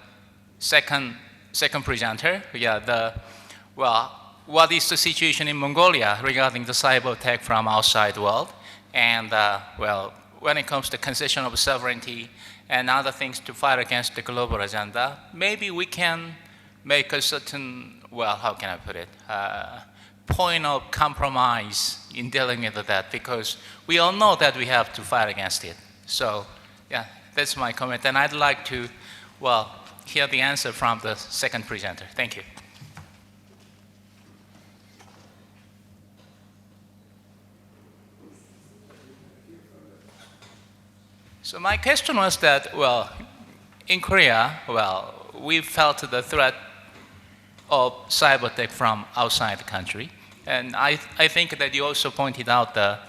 second presenter. What is the situation in Mongolia regarding the cyber attack from outside world? And when it comes to concession of sovereignty and other things to fight against the global agenda, maybe we can make a certain, how can I put it, point of compromise in dealing with that, because we all know that we have to fight against it. So, yeah, that's my comment. And I'd like to, hear the answer from the second presenter. Thank you. So my question was that, in Korea, we felt the threat of cyber attack from outside the country. And I think that you also pointed out the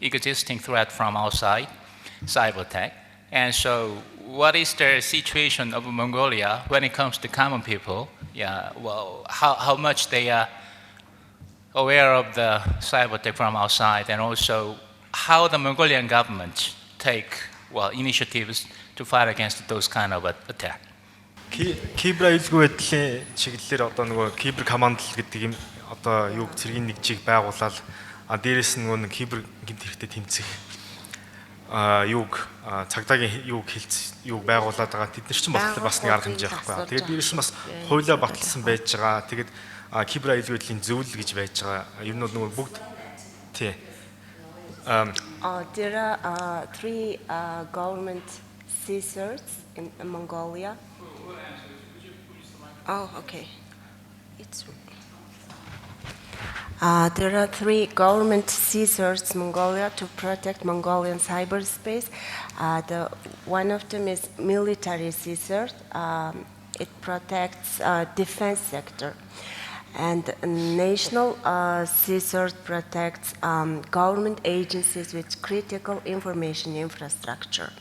existing threat from outside, cyber attack. And so what is the situation of Mongolia when it comes to common people? How much they are aware of the cyber attack from outside, and also how the Mongolian government take initiatives to fight against those kind of attack. Кибер аюулгүй байдлын чиглэлээр одоо нөгөө кибер командл гэдэг юм одоо юуг цэргийн нэгжийг байгуулаад дээрэс нь нөгөө кибер гэмт хэрэгтэй тэмцэх юуг цагдаагийн юуг байгуулад байгаа. Тэд нар ч бас нэг арга хэмжээ байхгүй. Тэгээд дээрэс нь бас хуулиа баталсан байж байгаа. Тэгээд кибер аюулгүй байдлын зөвлөл гэж байж байгаа. Ер нь нөгөө бүгд тий. There are three government CSIRs in Mongolia. Oh, okay. There are three government CSIRs in Mongolia to protect Mongolian cyberspace. One of them is military CSIRT. It protects defense sector. And national CSIRT protects government agencies with critical information infrastructure.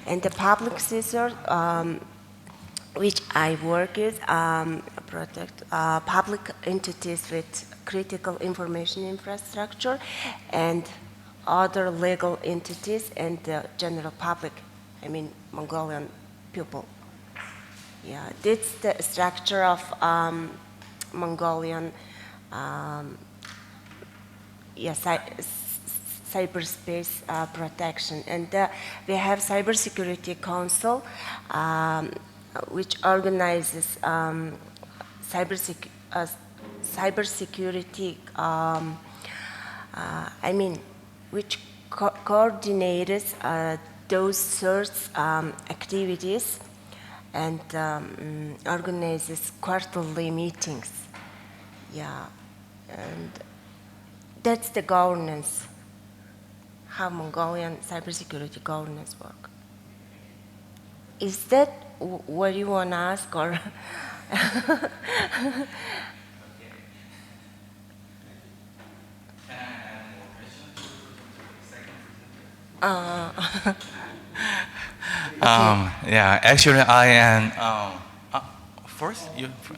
And the public CSIRT, which I work with, protect public entities with critical information infrastructure and other legal entities and the general public, I mean Mongolian people. Yeah, that's the structure of Mongolian cyberspace protection. And we have Cybersecurity Council, which organizes cybersecurity, which coordinates those sorts activities and organizes quarterly meetings. Yeah, and that's the governance, how Mongolian cybersecurity governance work. Is that what you want to ask, or? Actually, I am first.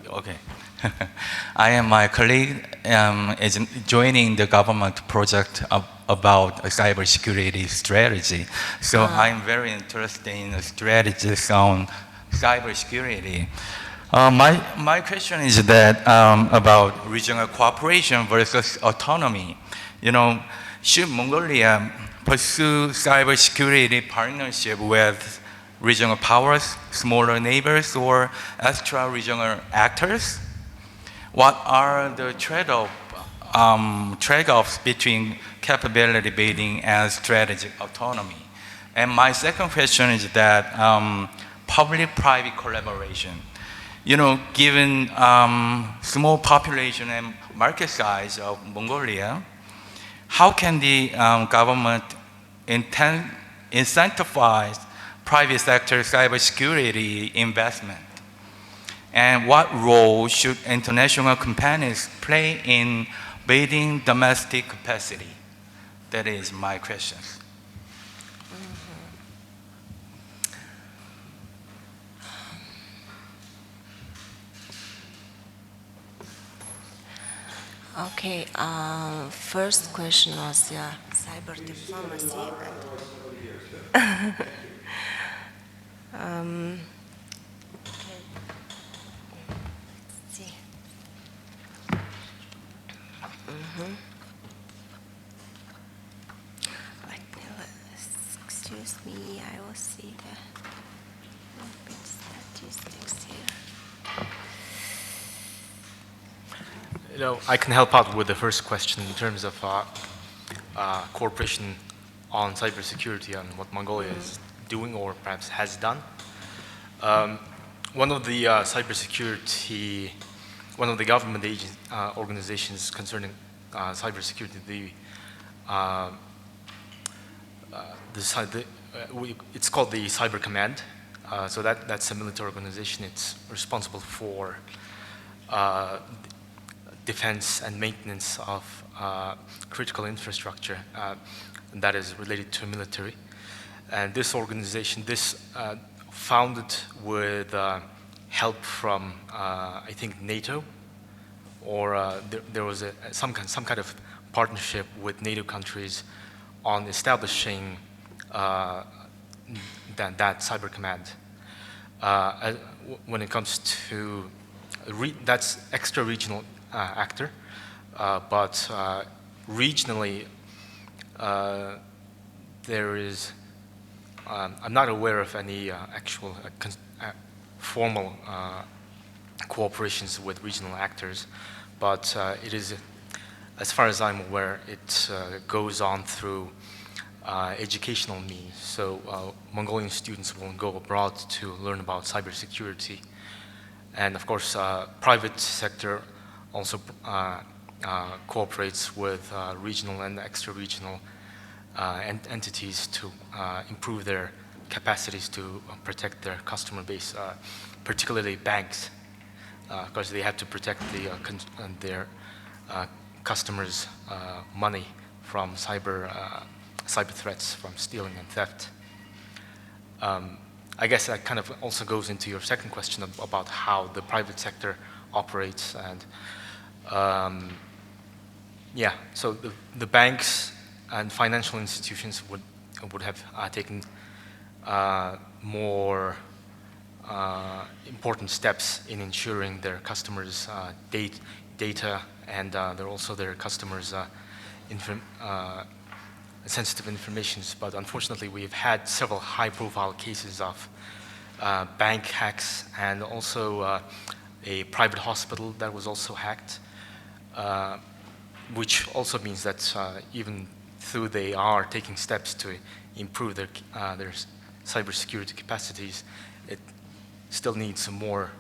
Okay. I am my colleague is joining the government project about a cybersecurity strategy. So I'm very interested in the strategies on cybersecurity. My question is that about regional cooperation versus autonomy. Should Mongolia pursue cybersecurity partnership with regional powers, smaller neighbors, or extra-regional actors? What are the trade-offs between capability building and strategic autonomy? And my second question is that public-private collaboration. Given small population and market size of Mongolia, how can the government incentivize private sector cybersecurity investment? And what role should international companies play in building domestic capacity? That is my question. Okay, first question was cyber diplomacy. And, okay. Let's see. Excuse me, I will see the statistics here. You know, I can help out with the first question in terms of cooperation on cybersecurity and what Mongolia is doing or perhaps has done. One of the one of the government organizations concerning cybersecurity, it's called the Cyber Command. So that's a military organization. It's responsible for defense and maintenance of critical infrastructure that is related to military. And this organization, founded with help from, I think, NATO, or there was some kind of partnership with NATO countries on establishing that cyber command. When it comes to that's extra-regional actor, but regionally there is. I'm not aware of any actual formal cooperations with regional actors, but it is, as far as I'm aware, it goes on through educational means. So Mongolian students will go abroad to learn about cybersecurity. And of course, private sector also cooperates with regional and extra-regional entities to improve their capacities to protect their customer base, particularly banks, because they have to protect their customers' money from cyber threats, from stealing and theft. I guess that kind of also goes into your second question about how the private sector operates. And yeah, so the banks and financial institutions would have taken more important steps in ensuring their customers' data and also their customers' sensitive information. But unfortunately, we've had several high-profile cases of bank hacks and also a private hospital that was also hacked, which also means that even though they are taking steps to improve their cybersecurity capacities, it still needs some more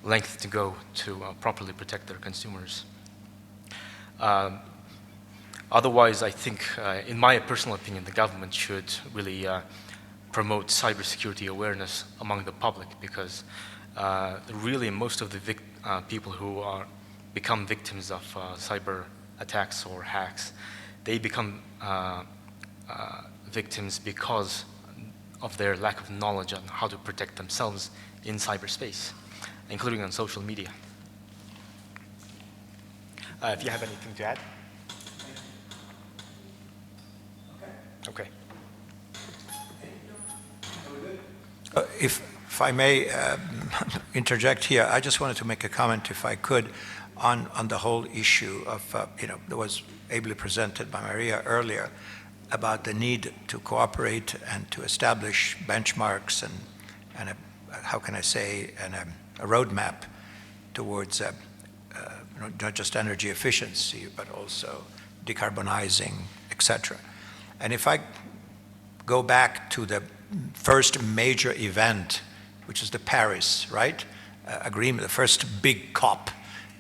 length to go to properly protect their consumers. Otherwise, I think, in my personal opinion, the government should really promote cybersecurity awareness among the public, because really most of the people who become victims of cyber attacks or hacks, they become victims because of their lack of knowledge on how to protect themselves in cyberspace, including on social media. If you have anything to add? Okay. If I may interject here, I just wanted to make a comment, if I could, on the whole issue of, that was ably presented by Maria earlier, about the need to cooperate and to establish benchmarks and how can I say, a roadmap towards not just energy efficiency, but also decarbonizing, etc. And if I go back to the first major event, which is the Paris, right, agreement, the first big COP,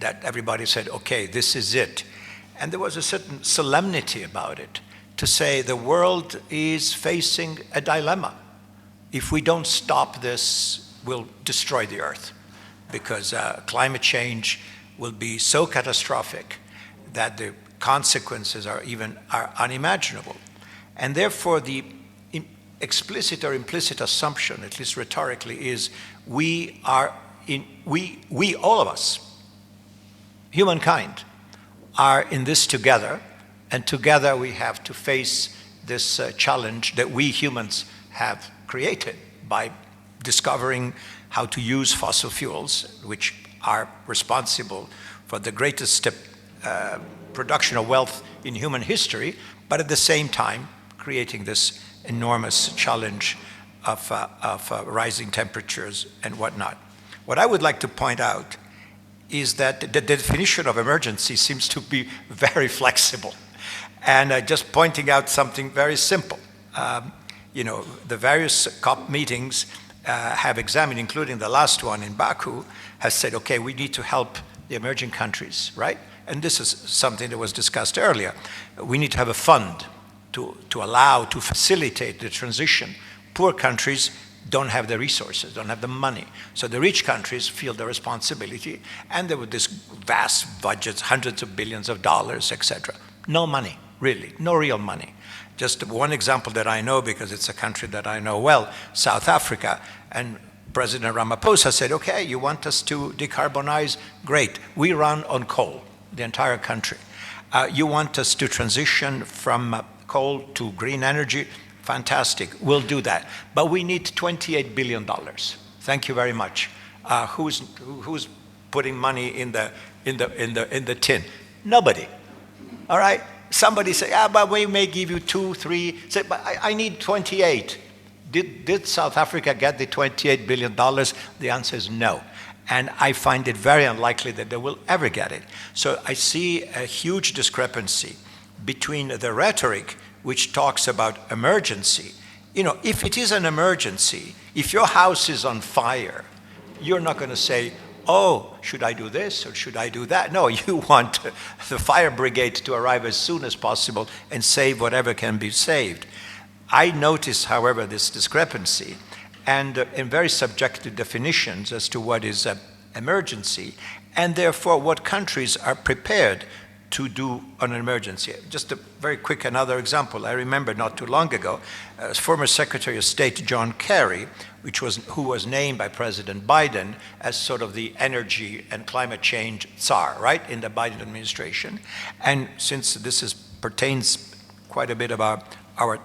that everybody said, okay, this is it. And there was a certain solemnity about it, to say the world is facing a dilemma. If we don't stop this, we'll destroy the Earth, because climate change will be so catastrophic that the consequences are unimaginable. And therefore, the explicit or implicit assumption, at least rhetorically, is we all of us, humankind are in this together, and together we have to face this challenge that we humans have created by discovering how to use fossil fuels, which are responsible for the greatest production of wealth in human history, but at the same time creating this enormous challenge of rising temperatures and whatnot. What I would like to point out is that the definition of emergency seems to be very flexible. And just pointing out something very simple. You know, the various COP meetings have examined, including the last one in Baku, has said, okay, we need to help the emerging countries, right? And this is something that was discussed earlier. We need to have a fund to facilitate the transition. Poor countries don't have the resources, don't have the money. So the rich countries feel the responsibility, and there were this vast budgets, hundreds of billions of dollars, etc. No money, really, no real money. Just one example that I know, because it's a country that I know well, South Africa, and President Ramaphosa said, okay, you want us to decarbonize? Great. We run on coal, the entire country. You want us to transition from coal to green energy? Fantastic, we'll do that. But we need $28 billion. Thank you very much. Who's putting money in the tin? Nobody. All right? Somebody say, but we may give you 2, 3. Say, but I need 28. Did South Africa get the $28 billion? The answer is no. And I find it very unlikely that they will ever get it. So I see a huge discrepancy between the rhetoric, which talks about emergency. You know, if it is an emergency, if your house is on fire, you're not going to say, oh, should I do this or should I do that? No, you want the fire brigade to arrive as soon as possible and save whatever can be saved. I notice, however, this discrepancy and in very subjective definitions as to what is an emergency, and therefore what countries are prepared to do on an emergency. Just a very quick another example. I remember not too long ago, former Secretary of State John Kerry, who was named by President Biden as sort of the energy and climate change czar, right, in the Biden administration. And since this pertains quite a bit about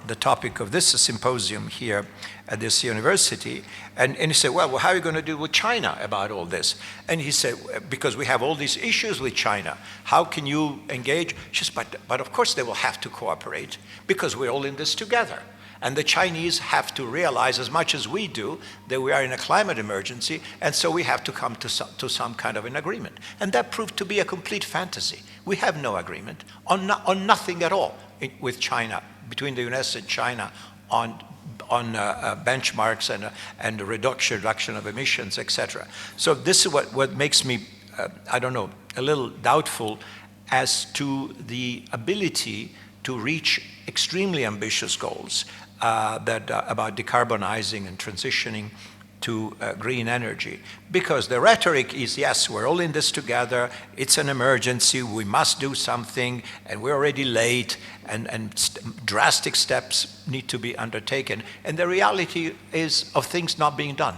the topic of this symposium here at this university, and he said, well, how are you going to do with China about all this? And he said, because we have all these issues with China, how can you engage? She said, but of course they will have to cooperate because we're all in this together. And the Chinese have to realize, as much as we do, that we are in a climate emergency, and so we have to come to some kind of an agreement. And that proved to be a complete fantasy. We have no agreement on nothing at all with China, between the US and China, on benchmarks and the reduction of emissions, etc. So this is what makes me, I don't know, a little doubtful as to the ability to reach extremely ambitious goals about decarbonizing and transitioning to green energy. Because the rhetoric is, yes, we're all in this together, it's an emergency, we must do something, and we're already late, and drastic steps need to be undertaken. And the reality is of things not being done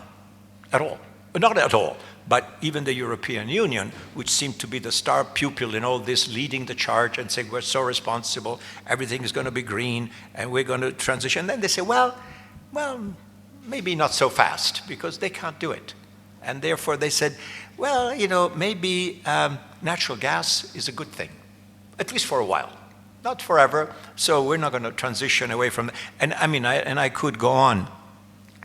at all. Not at all, but even the European Union, which seemed to be the star pupil in all this, leading the charge and saying, we're so responsible, everything is going to be green, and we're going to transition. And then they say, well, maybe not so fast, because they can't do it. And therefore they said, well, you know, maybe natural gas is a good thing, at least for a while, not forever. So we're not going to transition away from that. And I mean, I could go on.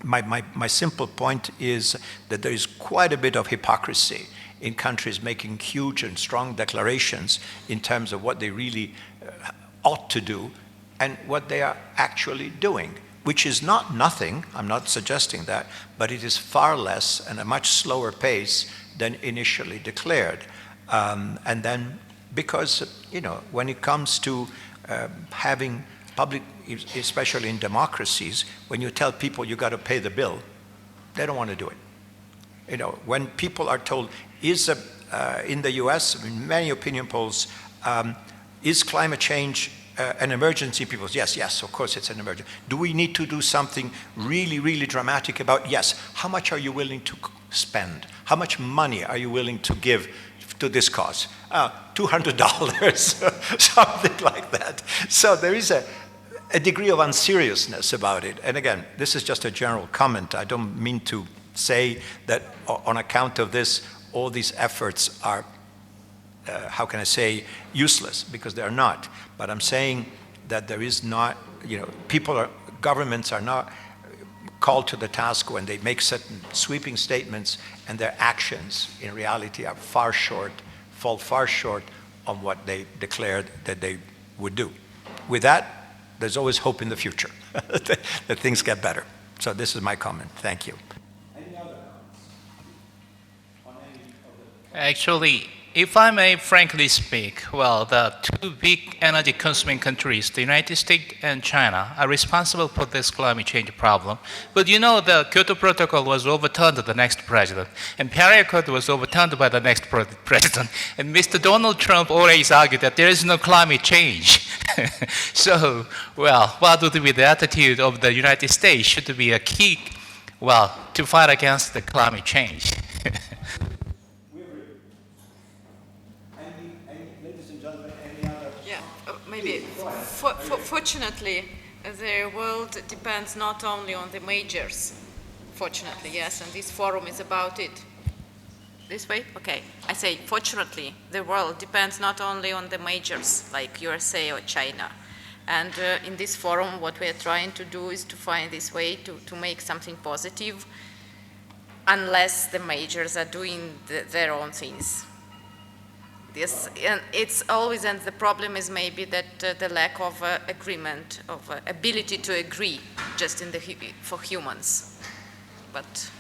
My simple point is that there is quite a bit of hypocrisy in countries making huge and strong declarations in terms of what they really ought to do and what they are actually doing, which is not nothing, I'm not suggesting that, but it is far less and a much slower pace than initially declared. And then because, you know, when it comes to having public, especially in democracies, when you tell people you got to pay the bill, they don't want to do it. You know, when people are told, in the US, in many opinion polls, is climate change an emergency? People say, yes, yes, of course it's an emergency. Do we need to do something really, really dramatic about? Yes. How much are you willing to spend? How much money are you willing to give to this cause? $200, something like that. So there is a degree of unseriousness about it. And again, this is just a general comment. I don't mean to say that on account of this, all these efforts are, how can I say, useless, because they're not. But I'm saying that there is not, governments are not called to the task when they make certain sweeping statements, and their actions in reality are fall far short of what they declared that they would do. With that, there's always hope in the future that things get better. So this is my comment. Thank you. Any other comments? Actually, if I may frankly speak, well, the two big energy consuming countries, the United States and China, are responsible for this climate change problem. But the Kyoto Protocol was overturned by the next president, and Paris Accord was overturned by the next president. And Mr. Donald Trump always argued that there is no climate change. So, well, what would be the attitude of the United States should be a key, to fight against the climate change? Fortunately, the world depends not only on the majors. Fortunately, yes, and this forum is about it. This way? Okay. I say, fortunately, the world depends not only on the majors, like USA or China. And in this forum, what we are trying to do is to find this way to make something positive, unless the majors are doing their own things. Yes, and it's always, and the problem is maybe that the lack of agreement, of ability to agree, just for humans. But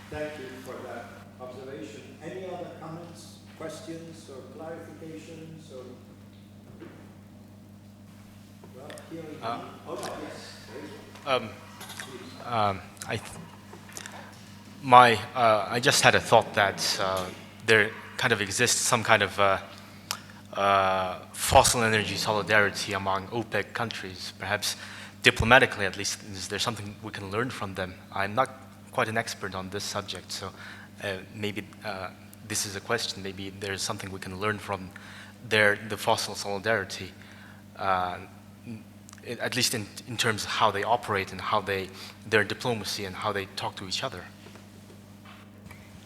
thank you for that observation. Any other comments, questions, or clarifications? Or well, here we go. Yes. I just had a thought that there kind of exists some kind of fossil energy solidarity among OPEC countries, perhaps diplomatically at least. Is there something we can learn from them? I'm not quite an expert on this subject, so maybe this is a question. Maybe there's something we can learn from the fossil solidarity, at least in terms of how they operate and how their diplomacy and how they talk to each other.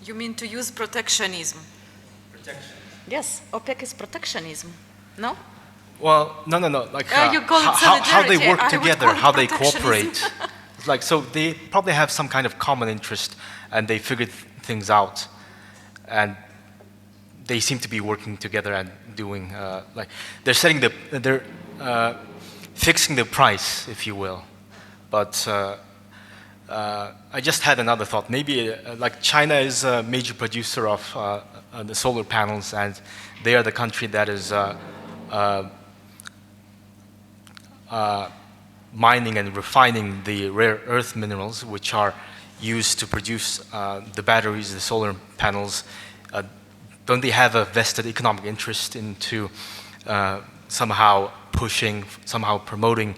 You mean to use protectionism? Yes, OPEC is protectionism, no? Well, no. Like you call it how they work I together, how they cooperate. Like, so they probably have some kind of common interest, and they figure things out, and they seem to be working together and doing like they're fixing the price, if you will. But I just had another thought. Maybe like China is a major producer of the solar panels, and they are the country that is mining and refining the rare earth minerals, which are used to produce the batteries, the solar panels. Don't they have a vested economic interest into somehow pushing, somehow promoting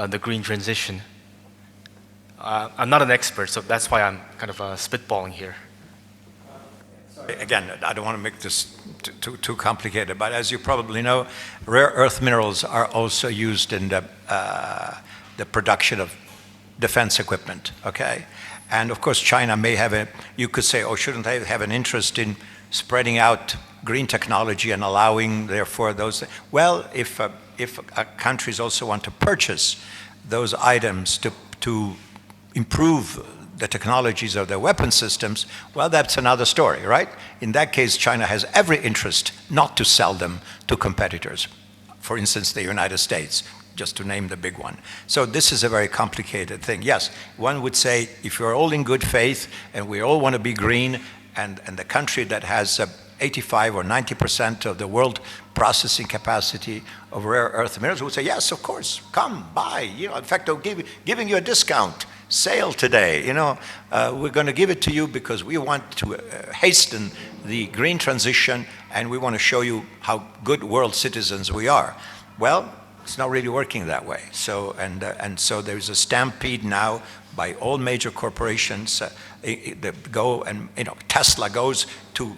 the green transition? I'm not an expert, so that's why I'm kind of spitballing here. Again, I don't want to make this too complicated, but as you probably know, rare earth minerals are also used in the production of defense equipment, okay? And of course, China may have you could say, oh, shouldn't they have an interest in spreading out green technology and allowing, therefore, those, well, if countries also want to purchase those items to improve the technologies of their weapon systems, well, that's another story, right? In that case, China has every interest not to sell them to competitors. For instance, the United States, just to name the big one. So this is a very complicated thing. Yes, one would say, if you're all in good faith and we all want to be green, and the country that has 85 or 90% of the world processing capacity of rare earth minerals would say, yes, of course, come, buy. You know, in fact, they're giving you a discount. Sale today, we're going to give it to you because we want to hasten the green transition, and we want to show you how good world citizens we are. Well, it's not really working that way. So, and so there's a stampede now by all major corporations that go and, Tesla goes to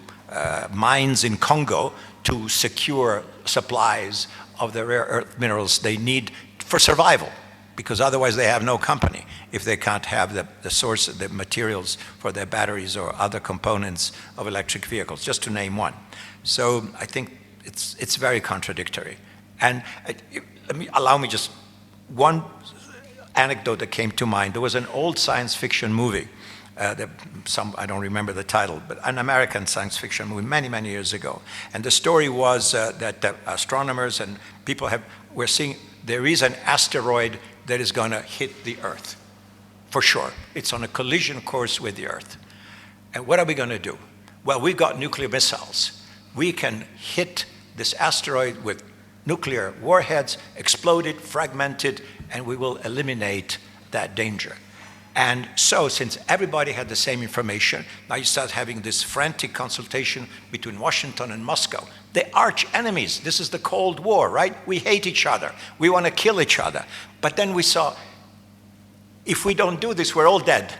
mines in Congo to secure supplies of the rare earth minerals they need for survival, because otherwise they have no company if they can't have the source of the materials for their batteries or other components of electric vehicles, just to name one. So I think it's very contradictory. And allow me just one anecdote that came to mind. There was an old science fiction movie, I don't remember the title, but an American science fiction movie many, many years ago. And the story was that astronomers and people were seeing there is an asteroid that is going to hit the Earth, for sure. It's on a collision course with the Earth. And what are we going to do? Well, we've got nuclear missiles. We can hit this asteroid with nuclear warheads, explode it, fragment it, and we will eliminate that danger. And so, since everybody had the same information, now you start having this frantic consultation between Washington and Moscow. The arch enemies, this is the Cold War, right? We hate each other. We want to kill each other. But then we saw, if we don't do this, we're all dead.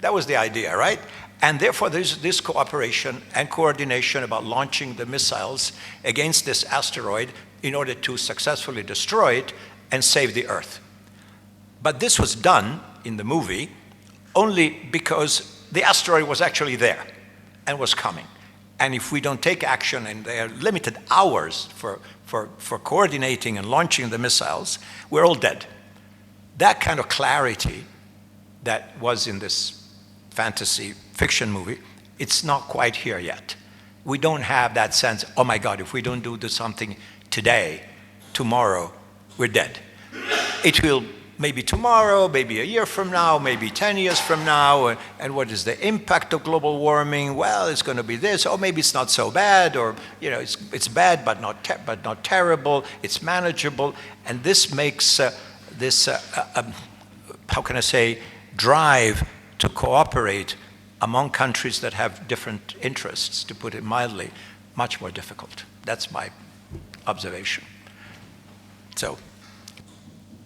That was the idea, right? And therefore, there's this cooperation and coordination about launching the missiles against this asteroid in order to successfully destroy it and save the Earth. But this was done in the movie only because the asteroid was actually there and was coming. And if we don't take action, and there are limited hours for coordinating and launching the missiles, we're all dead. That kind of clarity that was in this fantasy fiction movie, it's not quite here yet. We don't have that sense, oh my God, if we don't do something today, tomorrow, we're dead. It will maybe tomorrow, maybe a year from now, maybe 10 years from now, and what is the impact of global warming? Well, it's going to be this, or maybe it's not so bad, or it's bad but not terrible, it's manageable, and this makes how can I say, drive to cooperate among countries that have different interests, to put it mildly, much more difficult. That's my observation. So.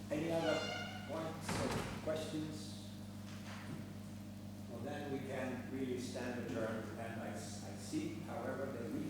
Any other points or questions? Well, then we can really stand adjourned. And I see, however, that we